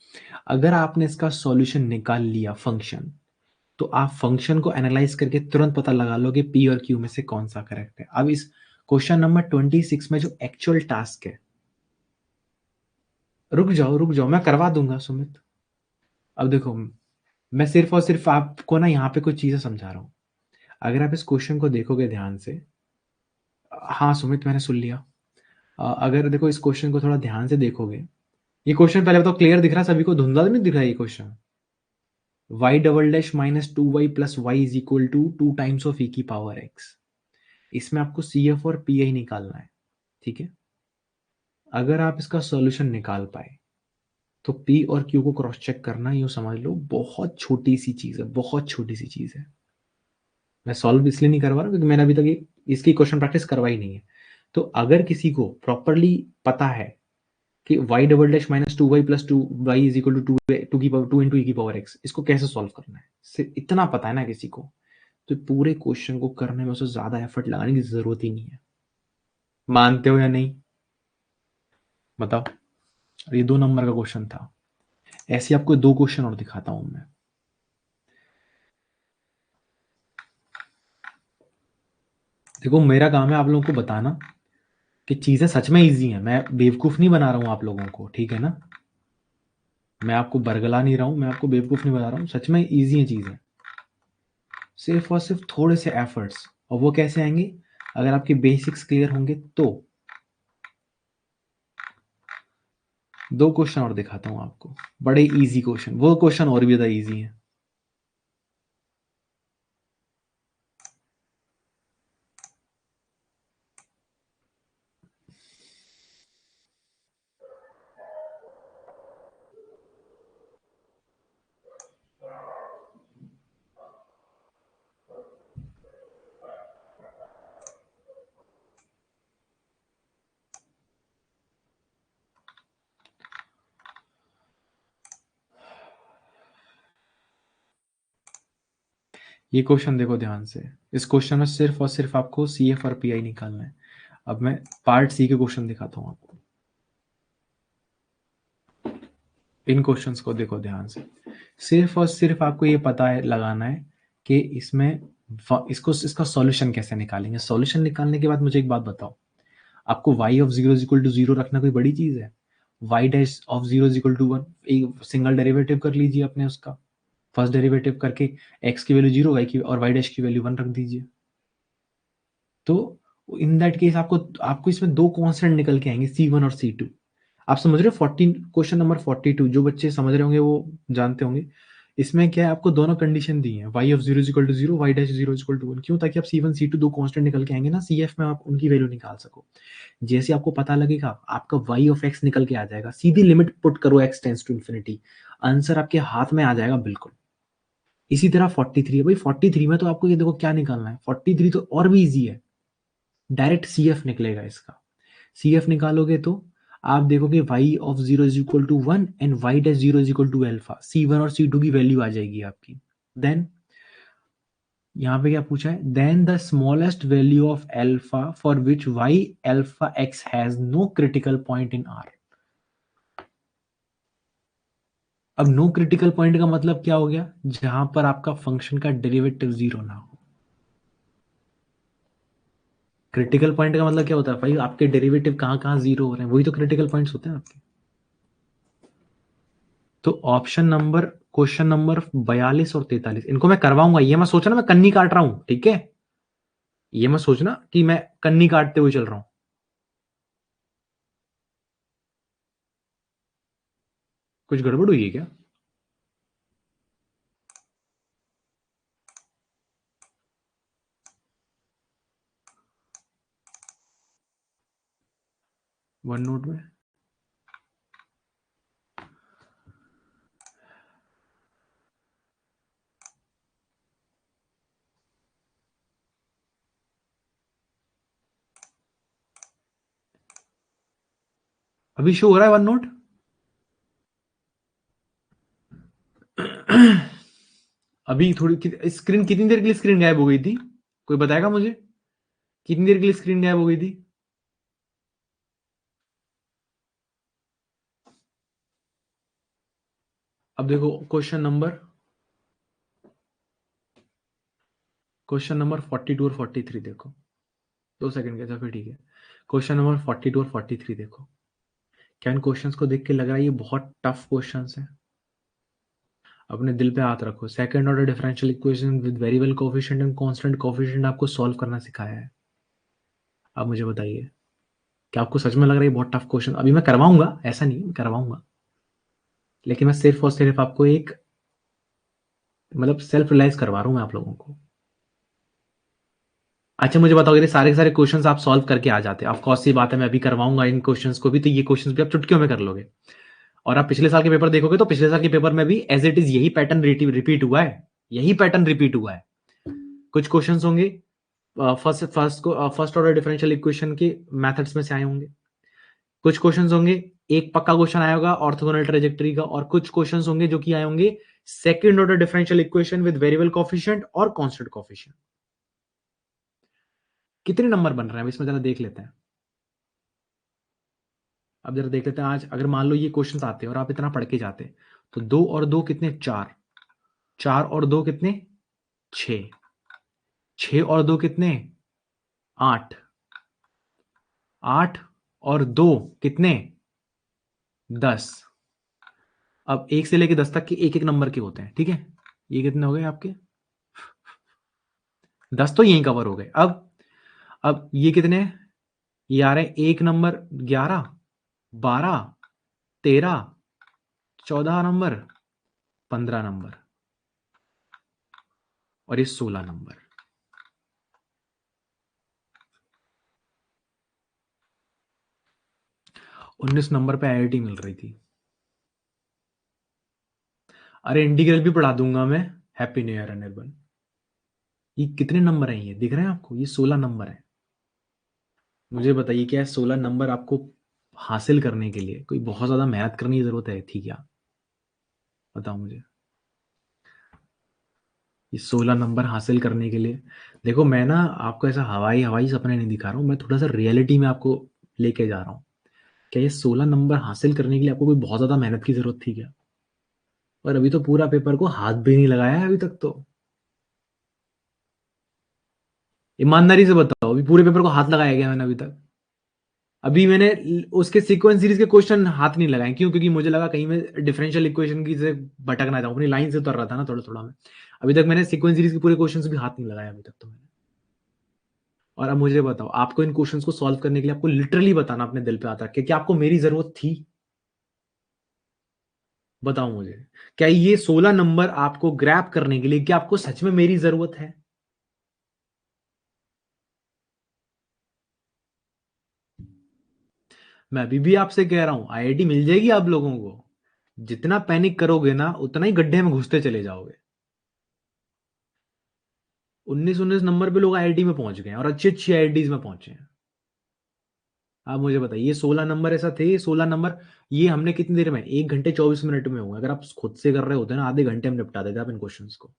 अगर आपने इसका सॉल्यूशन निकाल लिया फंक्शन, तो आप फंक्शन को एनालाइज करके तुरंत पता लगा लो कि पी और क्यू में से कौन सा करेक्ट है। अब इस क्वेश्चन नंबर 26 में जो एक्चुअल टास्क है, रुक जाओ मैं करवा दूंगा सुमित। अब देखो मैं सिर्फ और सिर्फ आपको ना यहाँ पे कुछ चीजें समझा रहा हूँ। अगर आप इस क्वेश्चन को देखोगे ध्यान से, हाँ सुमित मैंने सुन लिया। अगर देखो इस क्वेश्चन को थोड़ा ध्यान से देखोगे, ये क्वेश्चन पहले बताओ क्लियर दिख रहा है सभी को, धुंधला तो नहीं दिख रहा है ये question? y double dash minus 2y plus y is equal to 2 times of e की पावर x। इसमें आपको CF और PI निकालना है, ठीक है? अगर आप इसका सॉल्यूशन निकाल पाए तो P और Q को क्रॉस चेक करना, यूं समझ लो बहुत छोटी सी चीज है, बहुत छोटी सी चीज है। मैं सॉल्व इसलिए नहीं करवा रहा क्योंकि मैंने अभी तक इसकी क्वेश्चन प्रैक्टिस करवाई नहीं है। तो अगर किसी को प्रॉपरली पता है कि y double dash minus 2y plus 2y is equal to 2 into e की पावर x, इसको कैसे सॉल्व करना है, सिर्फ इतना पता है ना किसी को, तो पूरे क्वेश्चन को करने में उसे ज्यादा एफर्ट लगाने की जरूरत ही नहीं है। मानते हो या नहीं बताओ? ये 2 नंबर का क्वेश्चन था। ऐसे आपको 2 क्वेश्चन और दिखाता हूं मैं। देखो मेरा काम है आप लोगों को बताना कि चीजें सच में इजी हैं, मैं बेवकूफ नहीं बना रहा हूं आप लोगों को, ठीक है ना? मैं आपको बरगला नहीं रहा हूं, मैं आपको बेवकूफ नहीं बना रहा हूं, सच में इजी है चीजें, सिर्फ और सिर्फ थोड़े से एफर्ट्स। और वो कैसे आएंगे? अगर आपके बेसिक्स क्लियर होंगे तो। 2 क्वेश्चन और दिखाता हूं आपको, बड़े इजी क्वेश्चन, वो क्वेश्चन और भी ज्यादा इजी है। ये क्वेश्चन देखो ध्यान से, इस क्वेश्चन में सिर्फ और सिर्फ आपको CF और PI निकालना है। अब मैं पार्ट सी के क्वेश्चन दिखाता हूं आपको। इन क्वेश्चंस को देखो ध्यान से, सिर्फ और सिर्फ आपको ये पता है लगाना है कि इसमें इसका सॉल्यूशन कैसे निकालेंगे। सॉल्यूशन निकालने के बाद मुझे एक बात बताओ, आपको y of 0 is equal to 0 रखना कोई बड़ी चीज है? y dash of 0 is equal to 1, एक सिंगल डेरिवेटिव कर लीजिए अपने उसका, फर्स्ट डेरिवेटिव करके x की वैल्यू 0 y की और y डैश की वैल्यू 1 रख दीजिए। तो इन दैट केस आपको आपको इसमें 2 कांस्टेंट निकल के आएंगे, C1 और C2। आप समझ रहे हो? 14 क्वेश्चन नंबर 42 जो बच्चे समझ रहे होंगे वो जानते होंगे। इसमें क्या है, आपको दोनों कंडीशन दी है, y of 0 is equal to 0, y dash 0 is equal to 1। क्यों? ताकि आप C1 C2 2 कांस्टेंट निकल के आएंगे ना, CF में आप उनकी वैल्यू निकाल सको। जैसे आपको पता लगेगा आपका y ऑफ x निकल के आ जाएगा, सीधी लिमिट पुट करो x tends to infinity, answer आपके हाथ में आ जाएगा बिल्कुल। इसी तरह 43 है भाई, 43 में तो आपको ये देखो क्या निकालना है, 43 तो और भी इजी है, डायरेक्ट CF निकलेगा इसका। CF निकालोगे तो आप देखोगे y of 0 is equal to 1 and y dash 0 is equal to alpha, C1 और C2 की वैल्यू आ जाएगी आपकी। देन यहाँ पे क्या पूछा है, then the smallest value of alpha for which y alpha x has no critical point in R। अब नो क्रिटिकल पॉइंट का मतलब क्या हो गया? जहां पर आपका फंक्शन का डेरिवेटिव 0 ना हो। क्रिटिकल पॉइंट का मतलब क्या होता है भाई? आपके डेरिवेटिव कहाँ कहाँ 0 हो रहे हैं, वही तो क्रिटिकल पॉइंट्स होते हैं आपके। तो ऑप्शन नंबर, क्वेश्चन नंबर 42 और 43 इनको मैं करवाऊंगा, ये मैं सोचना मैं कन्नी काट रहा हूं, ठीक है? ये मैं सोचना कि मैं कन्नी काटते हुए चल रहा हूं। कुछ गड़बड़ हुई है क्या? वन नोट में अभी शो हो रहा है वन नोट? अभी थोड़ी स्क्रीन कितनी देर के लिए स्क्रीन गायब हो गई थी? कोई बताएगा मुझे कितनी देर के लिए स्क्रीन गायब हो गई थी? अब देखो क्वेश्चन नंबर 42 और 43 देखो। 2 सेकंड का, फिर ठीक है। क्वेश्चन नंबर 42 और 43 देखो। क्या इन क्वेश्चंस को देख के लग रहा है ये बहुत टफ क्वेश्चंस हैं? अपने दिल पे हाथ रखो, second order differential equation with variable coefficient and constant coefficient आपको सॉल्व करना सिखाया है। अब मुझे बताइए, क्या आपको सच में लग रहा है ये बहुत टफ क्वेश्चन? अभी मैं करवाऊंगा, ऐसा नहीं, मैं करवाऊंगा, लेकिन मैं सिर्फ और सिर्फ आपको एक मतलब सेल्फ रियलाइज करवा रहा हूं मैं आप लोगों को। अच्छा मुझे बताओ, ये सारे के सारे क्वेश्चंस आप सॉल्व करके आ जाते हैं, ऑफ कोर्स सी बात है, मैं अभी करवाऊंगा इन क्वेश्चंस को भी, तो ये क्वेश्चंस भी आप चुटकियों में कर लोगे। और आप पिछले साल के पेपर देखोगे तो पिछले साल के पेपर में भी एज इट इज यही पैटर्न रिपीट हुआ है, यही पैटर्न रिपीट हुआ है। कुछ क्वेश्चंस होंगे फर्स्ट ऑर्डर डिफरेंशियल इक्वेशन के मेथड्स में से आए होंगे, कुछ क्वेश्चंस होंगे एक पक्का क्वेश्चन आया होगा ऑर्थोगोनल ट्रेजेक्टरी का, और कुछ क्वेश्चंस होंगे जो कि आए होंगे second order differential equation with variable coefficient और कांस्टेंट कोफिशिएंट। कितने नंबर बन रहे हैं अब इसमें जरा देख लेते हैं। अब जरा देख लेते हैं, आज अगर मान लो ये क्वेश्चंस आते और आप इतना पढ़ के जाते, तो 2 और 2 कितने, 4, 4 और 2 कितने, 6, 6 और 2 कितने, 8, 8 और 2 कितने, 10। अब 1 से लेके 10 तक के एक एक नंबर के होते हैं, ठीक है, ये कितने हो गए आपके, 10 तो यहीं कवर हो गए। अब ये कितने, ये आ रहे हैं एक नंबर 11, 12, 13, 14 नंबर, 15 नंबर, और ये 16 नंबर। 19 नंबर पे आईआईटी मिल रही थी। अरे इंटीग्रल भी पढ़ा दूंगा मैं, हैप्पी न्यू ईयर अनिर्बन। ये कितने नंबर हैं, ये दिख रहे हैं आपको, ये 16 नंबर है। मुझे बताइए क्या 16 नंबर आपको हासिल करने के लिए कोई बहुत ज्यादा मेहनत करने की जरूरत है थी क्या? बताओ मुझे। ये 16 नंबर हासिल करने के लिए, देखो मैं ना आपको ऐसा हवाई हवाई सपने नहीं दिखा रहा हूँ, मैं थोड़ा सा रियलिटी में आपको लेके जा रहा हूँ। क्या ये 16 नंबर हासिल करने के लिए आपको कोई बहुत ज्यादा मेहनत की जरूरत थी क्या? और अभी तो पूरा पेपर को हाथ भी नहीं लगाया है अभी तक तो। ईमानदारी से बताओ, अभी पूरे पेपर को हाथ लगाया गया मैंने अभी तक? अभी मैंने उसके सीक्वेंस सीरीज के क्वेश्चन हाथ नहीं लगाए, क्यों? क्योंकि मुझे लगा कहीं मैं डिफरेंशियल इक्वेशन की से भटक ना जाऊं, अपनी लाइन से उतर रहा था ना थोड़ा थोड़ा मैं। अभी तक मैंने सीक्वेंस सीरीज के पूरे क्वेश्चंस भी हाथ नहीं लगाया अभी तक तो मैंने। और अब मुझे बताओ, आपको इन क्वेश्चंस को सॉल्व करने के लिए आपको लिटरली बताना अपने दिल पे आता है कि आपको मेरी जरूरत थी? बताओ मुझे, क्या ये 16 नंबर आपको ग्रैब करने के लिए क्या आपको सच में मेरी जरूरत है? मैं अभी भी आपसे कह रहा हूं, आईआईटी मिल जाएगी आप लोगों को। जितना पैनिक करोगे ना उतना ही गड्ढे में घुसते चले जाओगे। 19 नंबर पे लोग आईआईटी में पहुंच गए हैं और अच्छी अच्छी आईआईटीज में पहुंचे हैं। आप मुझे बताइए, ये 16 नंबर ऐसा थे, ये 16 नंबर ये हमने कितनी देर में, 1 घंटे 24 मिनट में हुआ। अगर आप खुद से कर रहे होते ना आधे घंटे में निपटा देते आप इन क्वेश्चंस को।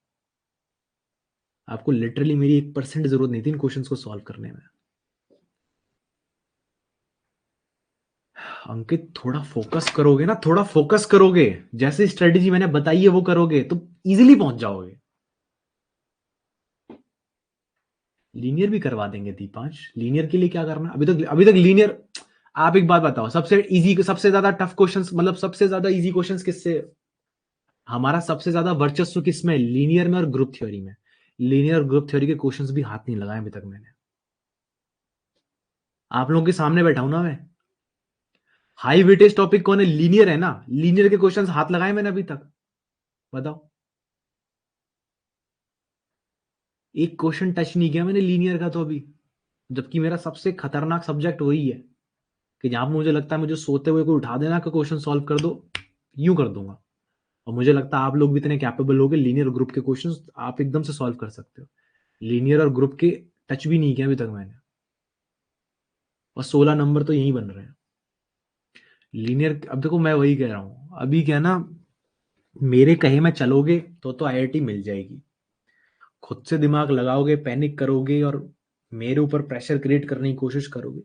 आपको लिटरली मेरी 1% जरूरत नहीं थी इन क्वेश्चंस को सॉल्व करने में। अंकित थोड़ा फोकस करोगे ना, थोड़ा फोकस करोगे, जैसे स्ट्रेटेजी मैंने बताई है वो करोगे तो इजीली पहुंच जाओगे। लीनियर भी करवा देंगे दीपांश, लीनियर के लिए क्या करना, अभी तक लीनियर। आप एक बात बताओ, सबसे इजी, सबसे ज्यादा टफ क्वेश्चंस, मतलब सबसे ज्यादा इजी क्वेश्चंस किससे, हमारा सबसे ज्यादा वर्चस्व किसमें, लीनियर में और ग्रुप थ्योरी में। लीनियर और ग्रुप थ्योरी के क्वेश्चंस भी हाथ नहीं लगाए अभी तक मैंने। आप लोगों के सामने बैठा हूं ना मैं। हाई वेटेज टॉपिक कौन है, लीनियर है ना, लीनियर के क्वेश्चंस हाथ लगाए मैंने अभी तक? बताओ, एक क्वेश्चन टच नहीं किया मैंने लीनियर का तो अभी, जबकि मेरा सबसे खतरनाक सब्जेक्ट वही है कि जहां पे मुझे लगता है मुझे सोते हुए कोई उठा देना कि क्वेश्चन सॉल्व कर दो, यूं कर दूंगा। और मुझे लगता है आप लोग भी इतने कैपेबल हो गए, लीनियर ग्रुप के क्वेश्चंस आप एकदम से सॉल्व कर सकते हो। लीनियर और ग्रुप के टच भी नहीं किया अभी तक मैंने, और 16 नंबर तो यही बन रहे हैं। लीनियर, अब देखो मैं वही कह रहा हूं, अभी क्या ना, मेरे कहे में चलोगे तो आईआईटी मिल जाएगी। खुद से दिमाग लगाओगे, पैनिक करोगे और मेरे ऊपर प्रेशर क्रिएट करने की कोशिश करोगे,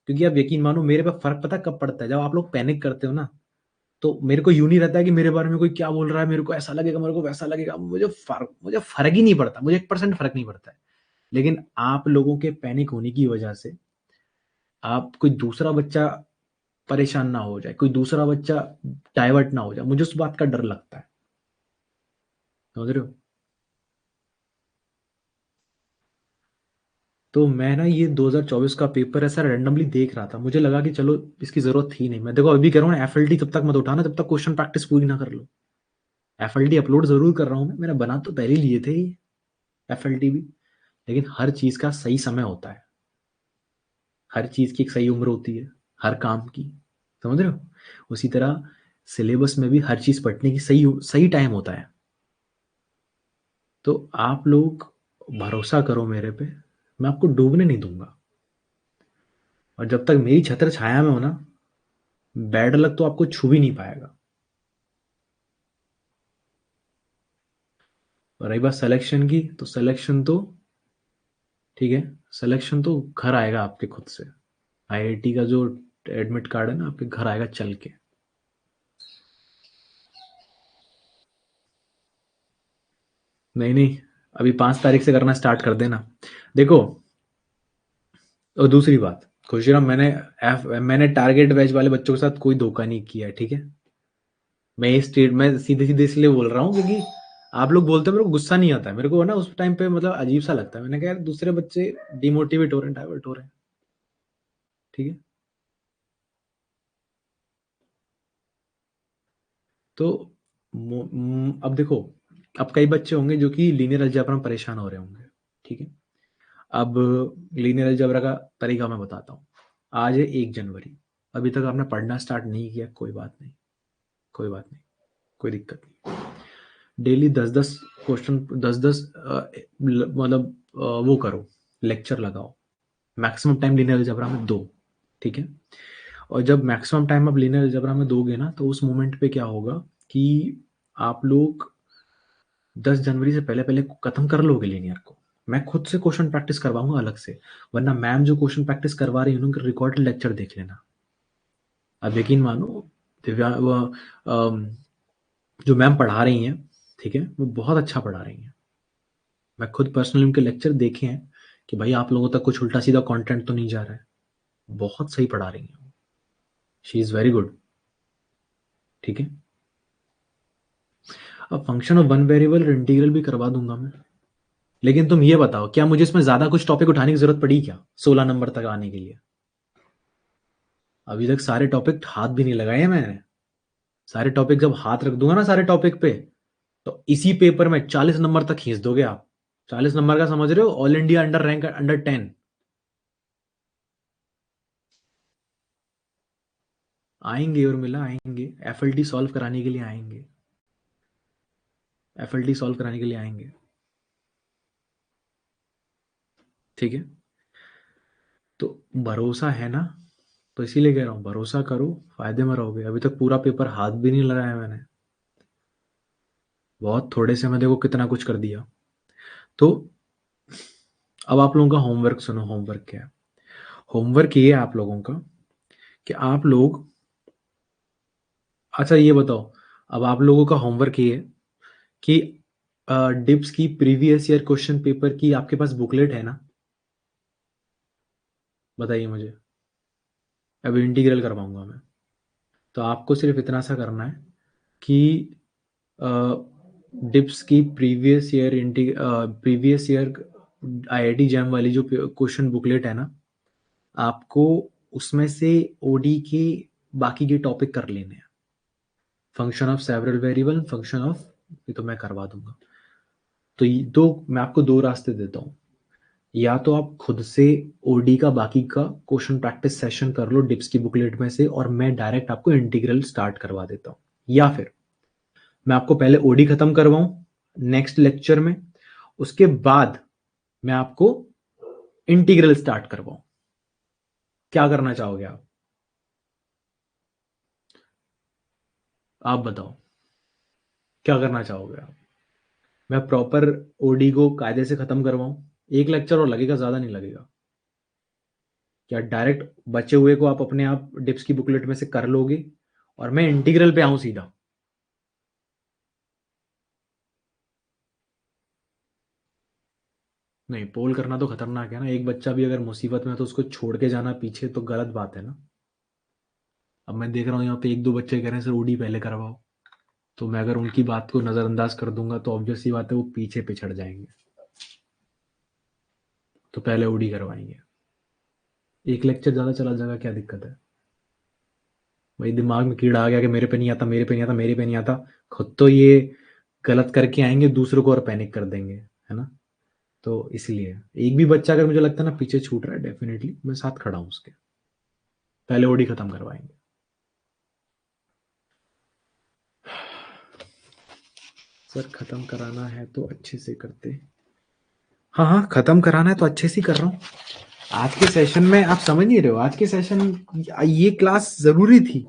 क्योंकि आप यकीन मानो मेरे पे फर्क पता कब पड़ता है, जब आप लोग पैनिक करते हो ना, तो मेरे को यूं नहीं रहता है कि मेरे बारे में कोई क्या बोल रहा है, मेरे को ऐसा लगेगा, मेरे को वैसा लगेगा, मुझे फर्क ही नहीं पड़ता, मुझे 1% फर्क नहीं पड़ता है। लेकिन आप लोगों के पैनिक होने की वजह से आप कोई दूसरा बच्चा परेशान ना हो जाए, कोई दूसरा बच्चा डाइवर्ट ना हो जाए, मुझे उस बात का डर लगता है। समझ रहे हो? तो मैं ना ये 2024 का पेपर ऐसा रैंडमली देख रहा था, मुझे लगा कि चलो इसकी जरूरत थी नहीं। मैं देखो अभी कह रहा हूँ एफएलटी तब तक मत उठाना जब तक क्वेश्चन प्रैक्टिस पूरी ना कर लो। एफएलटी अपलोड जरूर कर रहा हूँ मैं, मैंने बना तो पहले ही लिए थे ये एफएलटी भी, लेकिन हर चीज का सही समय होता है, हर चीज की एक सही उम्र होती है, हर काम की। समझ रहे हो? उसी तरह सिलेबस में भी हर चीज पढ़ने की सही सही टाइम होता है। तो आप लोग भरोसा करो मेरे पे, मैं आपको डूबने नहीं दूंगा। और जब तक मेरी छत्र छाया में हो ना, बैड लक तो आपको छू भी नहीं पाएगा। और रही बात सिलेक्शन की, तो सिलेक्शन तो ठीक है, सिलेक्शन तो घर आएगा आपके खुद से। आईआईटी का जो एडमिट कार्ड है ना, आपके घर आएगा चल के। नहीं नहीं, अभी 5 तारीख से करना स्टार्ट कर देना। देखो, और दूसरी बात खुशीराम, मैंने टारगेट बैच वाले बच्चों के साथ कोई धोखा नहीं किया है, ठीक है? मैं इस स्टेट में सीधे सीधे इसलिए बोल रहा हूँ क्योंकि आप लोग बोलते हैं, मेरे को गुस्सा नहीं आता है, मेरे को ना उस टाइम पे मतलब अजीब सा लगता है। मैंने कहा यार दूसरे बच्चे डिमोटिवेट हो रहे हैं, डाइवर्ट हो रहे हैं, ठीक है? तो अब देखो, अब कई बच्चे होंगे जो कि लीनियर अलजेब्रा में परेशान हो रहे होंगे, ठीक है? अब लीनियर अलजेब्रा का तरीका मैं बताता हूँ। आज है 1 जनवरी, अभी तक आपने पढ़ना स्टार्ट नहीं किया, कोई बात नहीं, कोई बात नहीं, कोई दिक्कत नहीं। डेली 10-10 क्वेश्चन, 10-10 मतलब वो करो, लेक्चर लगाओ। मैक्सिमम टाइम लीनियर अलजेब्रा में दो, ठीक है? और जब मैक्सिमम टाइम आप लीनियर अलजेब्रा में दोगे ना, तो उस मोमेंट पे क्या होगा कि आप लोग 10 जनवरी से पहले पहले खत्म कर लोगे लीनियर को। मैं खुद से क्वेश्चन प्रैक्टिस करवाऊंगा अलग से, वरना मैम जो क्वेश्चन प्रैक्टिस करवा रही है उनका रिकॉर्डेड लेक्चर देख लेना। अब यकीन मानो, दिव्या जो मैम पढ़ा रही हैं, ठीक है, वो बहुत अच्छा पढ़ा रही हैं। मैं खुद पर्सनली उनके लेक्चर देखे हैं कि भाई आप लोगों तक कुछ उल्टा सीधा कंटेंट तो नहीं जा रहा है। बहुत सही पढ़ा रही हैं, शी इज़ वेरी गुड, ठीक है? अब फंक्शन ऑफ वन वेरिएबल और इंटीग्रल भी करवा दूंगा मैं। लेकिन तुम ये बताओ, क्या मुझे इसमें ज्यादा कुछ टॉपिक उठाने की जरूरत पड़ी क्या 16 नंबर तक आने के लिए? अभी तक सारे टॉपिक हाथ भी नहीं लगाए हैं मैंने। सारे टॉपिक जब हाथ रख दूंगा ना सारे टॉपिक पे, तो इसी पेपर में 40 नंबर तक खींच दोगे आप। 40 नंबर का समझ रहे हो? All India under rank under 10। आएंगे और मिला आएंगे, एफएलटी सॉल्व कराने के लिए आएंगे, एफएलटी सॉल्व कराने के लिए आएंगे, ठीक है? तो भरोसा है ना? तो इसीलिए कह रहा हूँ भरोसा करो, फायदे में रहोगे। अभी तक पूरा पेपर हाथ भी नहीं लगाया मैंने, बहुत थोड़े से मैं देखो कितना कुछ कर दिया। तो अब आप लोगों का होमवर्क सुनो, होमवर्क क्या है? होमवर्क ये है आप लोगों का कि आप लोग, अच्छा ये बताओ, अब आप लोगों का होमवर्क ये है कि डिप्स की प्रीवियस ईयर क्वेश्चन पेपर की आपके पास बुकलेट है ना? बताइए मुझे। अभी इंटीग्रल करवाऊंगा मैं, तो आपको सिर्फ इतना सा करना है कि डिप्स की प्रीवियस ईयर आईआईटी जैम वाली जो क्वेश्चन बुकलेट है ना, आपको उसमें से ओडी के बाकी के टॉपिक कर लेने हैं। Function of several variable, function of, ये तो मैं करवा दूंगा। तो ये दो, मैं आपको दो रास्ते देता हूँ। या तो आप खुद से ओडी का बाकी का क्वेश्चन प्रैक्टिस सेशन कर लो डिप्स की बुकलेट में से, और मैं डायरेक्ट आपको इंटीग्रल स्टार्ट करवा देता हूँ। या फिर मैं आपको पहले ओडी खत्म करवाऊं नेक्स्ट लेक्चर में, उसके बाद मैं आपको इंटीग्रल स्टार्ट करवाऊं। क्या करना चाहोगे आप बताओ, क्या करना चाहोगे आप? मैं प्रॉपर ओडी को कायदे से खत्म करवाऊं, एक लेक्चर और लगेगा, ज्यादा नहीं लगेगा। क्या डायरेक्ट बचे हुए को आप अपने आप डिप्स की बुकलेट में से कर लोगे और मैं इंटीग्रल पे आऊं सीधा? नहीं, पोल करना तो खतरनाक है ना, एक बच्चा भी अगर मुसीबत में है तो उसको छोड़ के जाना पीछे तो गलत बात है ना। अब मैं देख रहा हूँ यहाँ पे 1-2 बच्चे कह रहे हैं सर ओडी पहले करवाओ। तो मैं अगर उनकी बात को नज़रअंदाज कर दूंगा तो ऑब्वियस सी बात है वो पीछे पिछड़ जाएंगे। तो पहले ओडी करवाएंगे, एक लेक्चर ज़्यादा चला जाएगा, क्या दिक्कत है भाई? दिमाग में कीड़ा आ गया कि मेरे पे नहीं आता, मेरे पे नहीं आता, मेरे पे नहीं आता, खुद तो ये गलत करके आएंगे, दूसरों को और पैनिक कर देंगे, है ना? तो इसलिए एक भी बच्चा अगर मुझे लगता है ना पीछे छूट रहा है, डेफिनेटली मैं साथ खड़ा हूं उसके, पहले ओडी खत्म करवाएंगे। सर खत्म कराना है तो अच्छे से करते। हाँ हाँ, खत्म कराना है तो अच्छे से कर रहा हूँ। आज के सेशन में आप समझ नहीं रहे हो, आज के सेशन, ये क्लास जरूरी थी।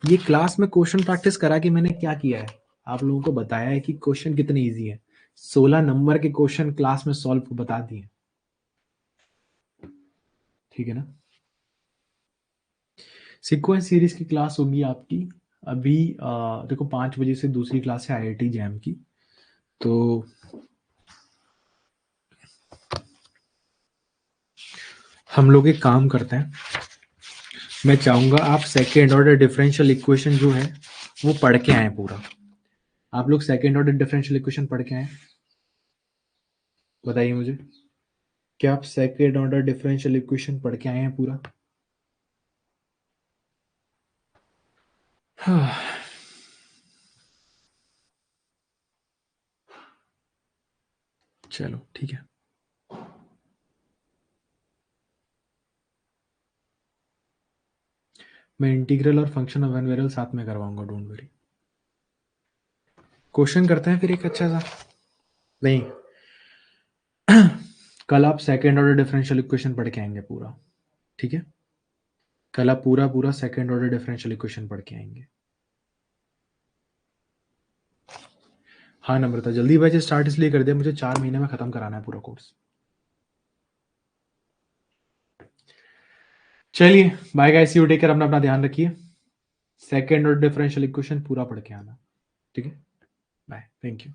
ये क्लास में क्वेश्चन प्रैक्टिस करा के मैंने क्या किया है, आप लोगों को बताया है कि क्वेश्चन कितने इजी है। 16 नंबर के क्वेश्चन क्लास में सॉल्व बता दिए, ठीक है ना? सीक्वेंस सीरीज की क्लास होगी आपकी अभी, देखो 5 बजे से दूसरी क्लास है IIT जैम की। तो हम लोग एक काम करते हैं, मैं चाहूंगा आप सेकेंड ऑर्डर डिफरेंशियल इक्वेशन जो है वो पढ़ के आए पूरा। आप लोग सेकेंड ऑर्डर डिफरेंशियल इक्वेशन पढ़ के आए? बताइए मुझे, क्या आप सेकेंड ऑर्डर डिफरेंशियल इक्वेशन पढ़ के आए हैं पूरा? हाँ। चलो ठीक है, मैं इंटीग्रल और फंक्शन ऑफ एन वेरिएबल साथ में करवाऊंगा, डोंट वरी। क्वेश्चन करते हैं फिर एक अच्छा सा। नहीं, कल आप सेकेंड ऑर्डर डिफरेंशियल इक्वेशन पढ़ के आएंगे पूरा, ठीक है? कल आप पूरा पूरा सेकेंड ऑर्डर डिफरेंशियल इक्वेशन पढ़ के आएंगे। हाँ नम्रता, जल्दी बैच स्टार्ट इसलिए कर दिया, मुझे 4 महीने में खत्म कराना है पूरा कोर्स। चलिए bye guys, you take care, अपना अपना ध्यान रखिए। सेकेंड ऑर्डर डिफरेंशियल इक्वेशन पूरा पढ़ के आना, ठीक है? Bye, thank you.